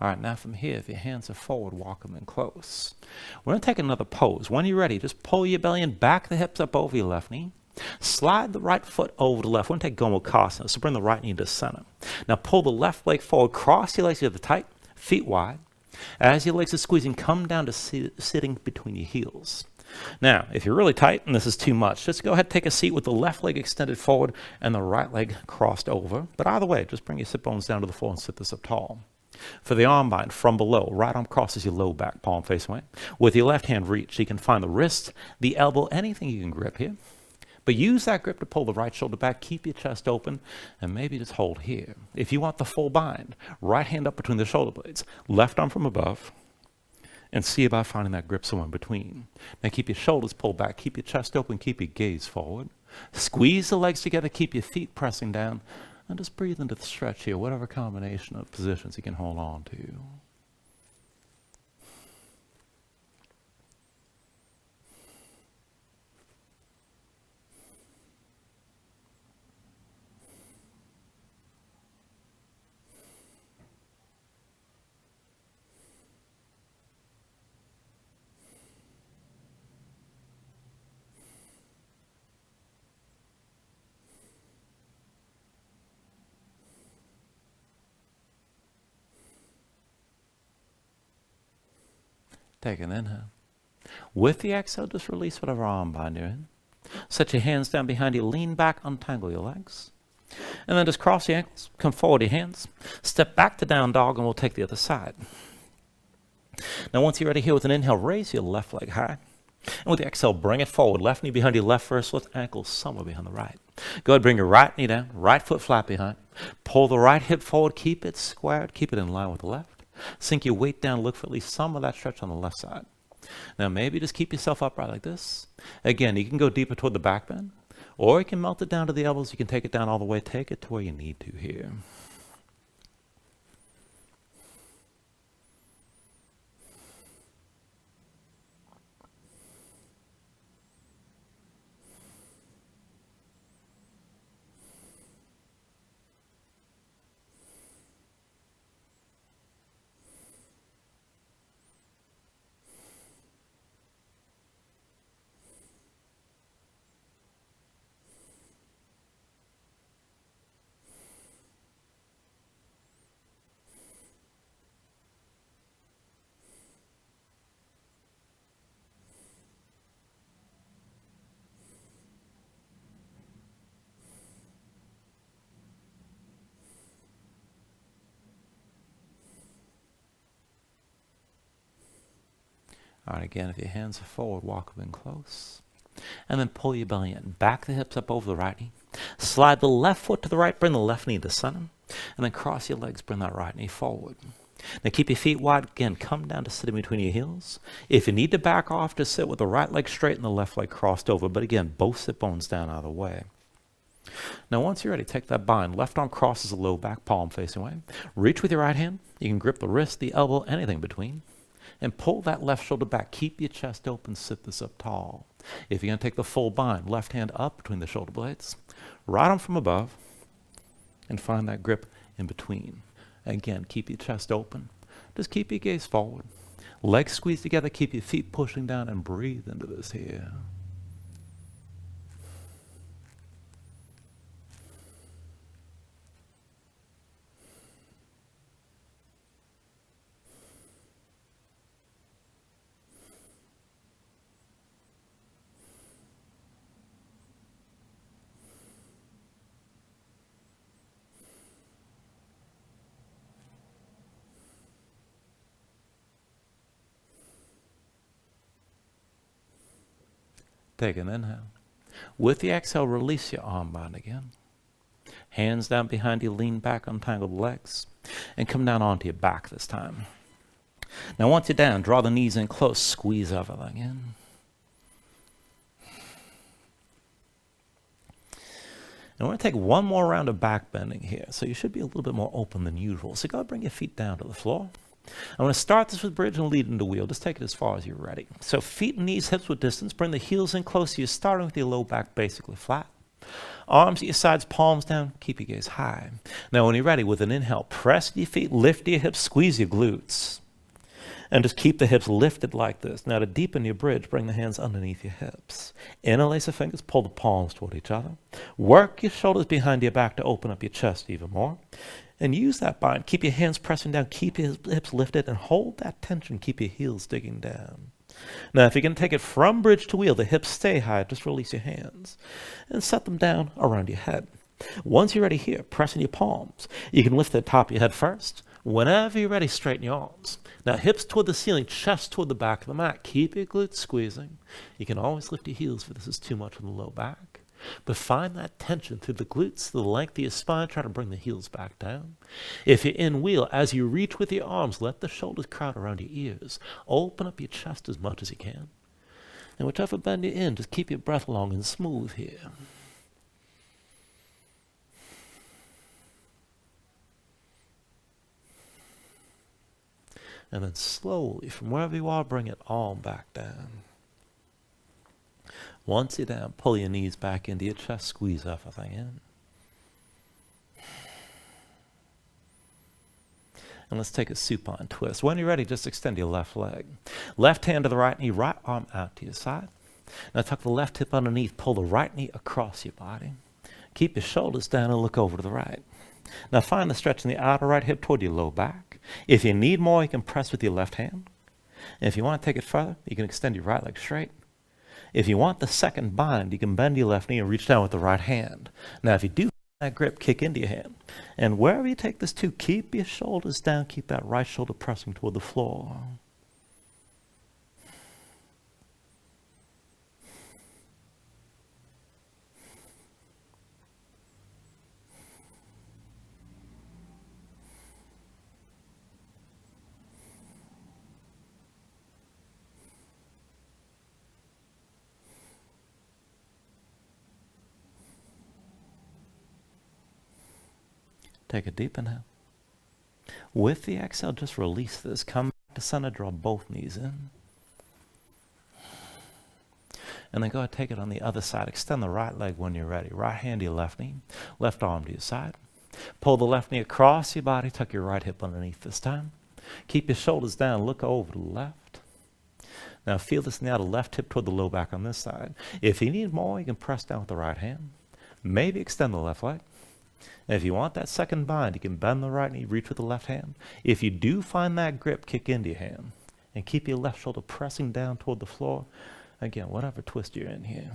S2: All right, now from here, if your hands are forward, walk them in close. We're going to take another pose. When you're ready, just pull your belly in, back the hips up over your left knee. Slide the right foot over the left. We're going to take Gomukhasana, so bring the right knee to center. Now pull the left leg forward, cross your legs together tight, feet wide. As your legs are squeezing, come down to sitting between your heels. Now, if you're really tight and this is too much, just go ahead and take a seat with the left leg extended forward and the right leg crossed over. But either way, just bring your sit bones down to the floor and sit this up tall. For the arm bind, from below, right arm crosses your low back, palm face away. With your left hand reach, you can find the wrist, the elbow, anything you can grip here. But use that grip to pull the right shoulder back, keep your chest open, and maybe just hold here. If you want the full bind, right hand up between the shoulder blades, left arm from above, and see about finding that grip somewhere in between. Now keep your shoulders pulled back, keep your chest open, keep your gaze forward. Squeeze the legs together, keep your feet pressing down, and just breathe into the stretch here, whatever combination of positions you can hold on to. Take an inhale. With the exhale, just release whatever arm bind you're in. Set your hands down behind you, lean back, untangle your legs. And then just cross the ankles, come forward your hands, step back to down dog, and we'll take the other side. Now once you're ready here with an inhale, raise your left leg high. And with the exhale, bring it forward, left knee behind your left first, left ankle somewhere behind the right. Go ahead, bring your right knee down, right foot flat behind. Pull the right hip forward, keep it squared, keep it in line with the left. Sink your weight down, look for at least some of that stretch on the left side. Now maybe just keep yourself upright like this. Again, you can go deeper toward the back bend, or you can melt it down to the elbows. You can take it down all the way, take it to where you need to here. All right, again, if your hands are forward, walk them in close. And then pull your belly in. Back the hips up over the right knee. Slide the left foot to the right, bring the left knee to center. And then cross your legs, bring that right knee forward. Now keep your feet wide. Again, come down to sit in between your heels. If you need to back off, just sit with the right leg straight and the left leg crossed over. But again, both sit bones down out of the way. Now, once you're ready, take that bind. Left arm crosses the low back, palm facing away. Reach with your right hand. You can grip the wrist, the elbow, anything between. And pull that left shoulder back. Keep your chest open. Sit this up tall. If you're going to take the full bind, left hand up between the shoulder blades. Right arm from above. And find that grip in between. Again, keep your chest open. Just keep your gaze forward. Legs squeeze together. Keep your feet pushing down and breathe into this here. Take an inhale. With the exhale, release your arm bind again. Hands down behind you, lean back, untangle the legs, and come down onto your back this time. Now once you're down, draw the knees in close, squeeze everything in. And we're going to take one more round of back bending here, so you should be a little bit more open than usual. So go ahead, bring your feet down to the floor. I'm going to start this with bridge and lead into wheel. Just take it as far as you're ready. So feet and knees, hips with distance. Bring the heels in close. You're starting with your low back basically flat. Arms at your sides, palms down. Keep your gaze high. Now when you're ready, with an inhale, press your feet, lift your hips, squeeze your glutes. And just keep the hips lifted like this. Now to deepen your bridge, bring the hands underneath your hips. Interlace the fingers, pull the palms toward each other. Work your shoulders behind your back to open up your chest even more. And use that bind. Keep your hands pressing down. Keep your hips lifted and hold that tension. Keep your heels digging down. Now, if you're going to take it from bridge to wheel, the hips stay high. Just release your hands and set them down around your head. Once you're ready here, press in your palms. You can lift the top of your head first. Whenever you're ready, straighten your arms. Now, hips toward the ceiling, chest toward the back of the mat. Keep your glutes squeezing. You can always lift your heels if this is too much on the low back. But find that tension through the glutes, the length of your spine. Try to bring the heels back down. If you're in wheel, as you reach with your arms, let the shoulders crowd around your ears. Open up your chest as much as you can. And whichever bend you're in, just keep your breath long and smooth here. And then slowly, from wherever you are, bring it all back down. Once you're down, pull your knees back into your chest, squeeze everything in. And let's take a supine twist. When you're ready, just extend your left leg. Left hand to the right knee, right arm out to your side. Now tuck the left hip underneath, pull the right knee across your body. Keep your shoulders down and look over to the right. Now find the stretch in the outer right hip toward your low back. If you need more, you can press with your left hand. And if you want to take it further, you can extend your right leg straight. If you want the second bind, you can bend your left knee and reach down with the right hand. Now, if you do that grip, kick into your hand. And wherever you take this to, keep your shoulders down. Keep that right shoulder pressing toward the floor. Take a deep inhale. With the exhale, just release this. Come back to center, draw both knees in. And then go ahead, take it on the other side. Extend the right leg when you're ready. Right hand to your left knee, left arm to your side. Pull the left knee across your body, tuck your right hip underneath this time. Keep your shoulders down, look over to the left. Now feel this now, the left hip toward the low back on this side. If you need more, you can press down with the right hand. Maybe extend the left leg. And if you want that second bind, you can bend the right knee, reach with the left hand. If you do find that grip, kick into your hand. And keep your left shoulder pressing down toward the floor. Again, whatever twist you're in here.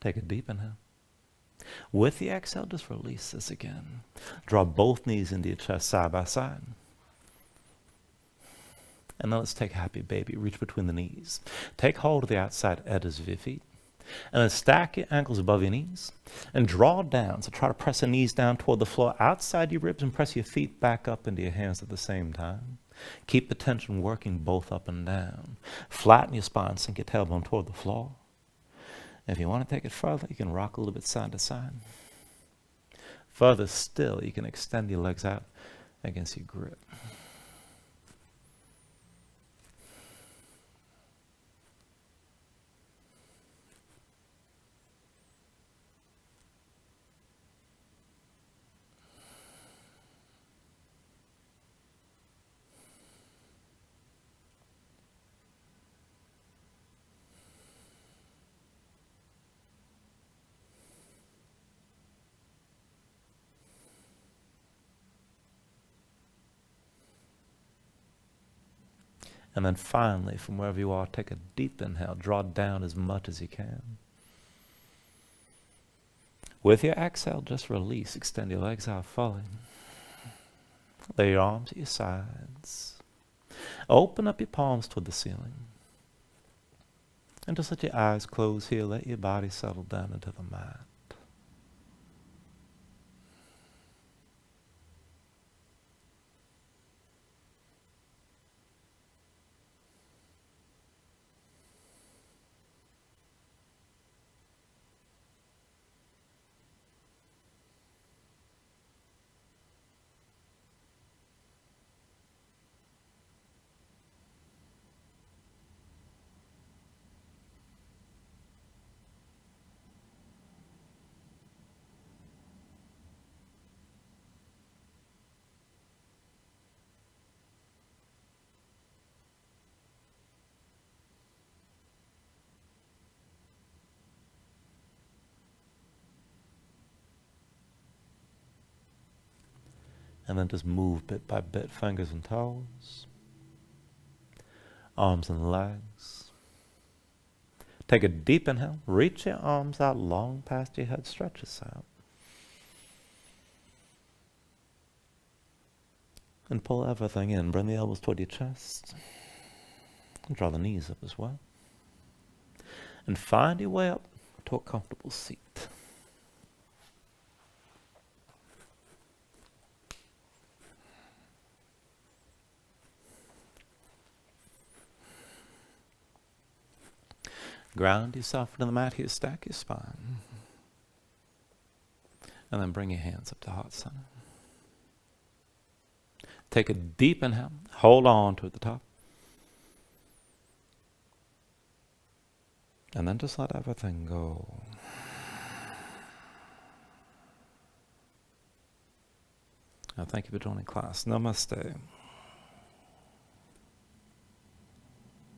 S2: Take a deep inhale. With the exhale, just release this again. Draw both knees into your chest side by side. And then let's take happy baby. Reach between the knees. Take hold of the outside edges of your feet. And then stack your ankles above your knees and draw down. So try to press the knees down toward the floor outside your ribs and press your feet back up into your hands at the same time. Keep the tension working both up and down. Flatten your spine, sink your tailbone toward the floor. If you want to take it further, you can rock a little bit side to side. Further still, you can extend your legs out against your grip. And then finally, from wherever you are, take a deep inhale. Draw down as much as you can. With your exhale, just release. Extend your legs out fully. Lay your arms at your sides. Open up your palms toward the ceiling. And just let your eyes close here. Let your body settle down into the mat. And then just move bit by bit, fingers and toes, arms and legs. Take a deep inhale. Reach your arms out long past your head. Stretch this out. And pull everything in. Bring the elbows toward your chest. And draw the knees up as well. And find your way up to a comfortable seat. Ground yourself into the mat here, stack your spine. And then bring your hands up to heart center. Take a deep inhale, hold on to it at the top. And then just let everything go. Now, thank you for joining class. Namaste.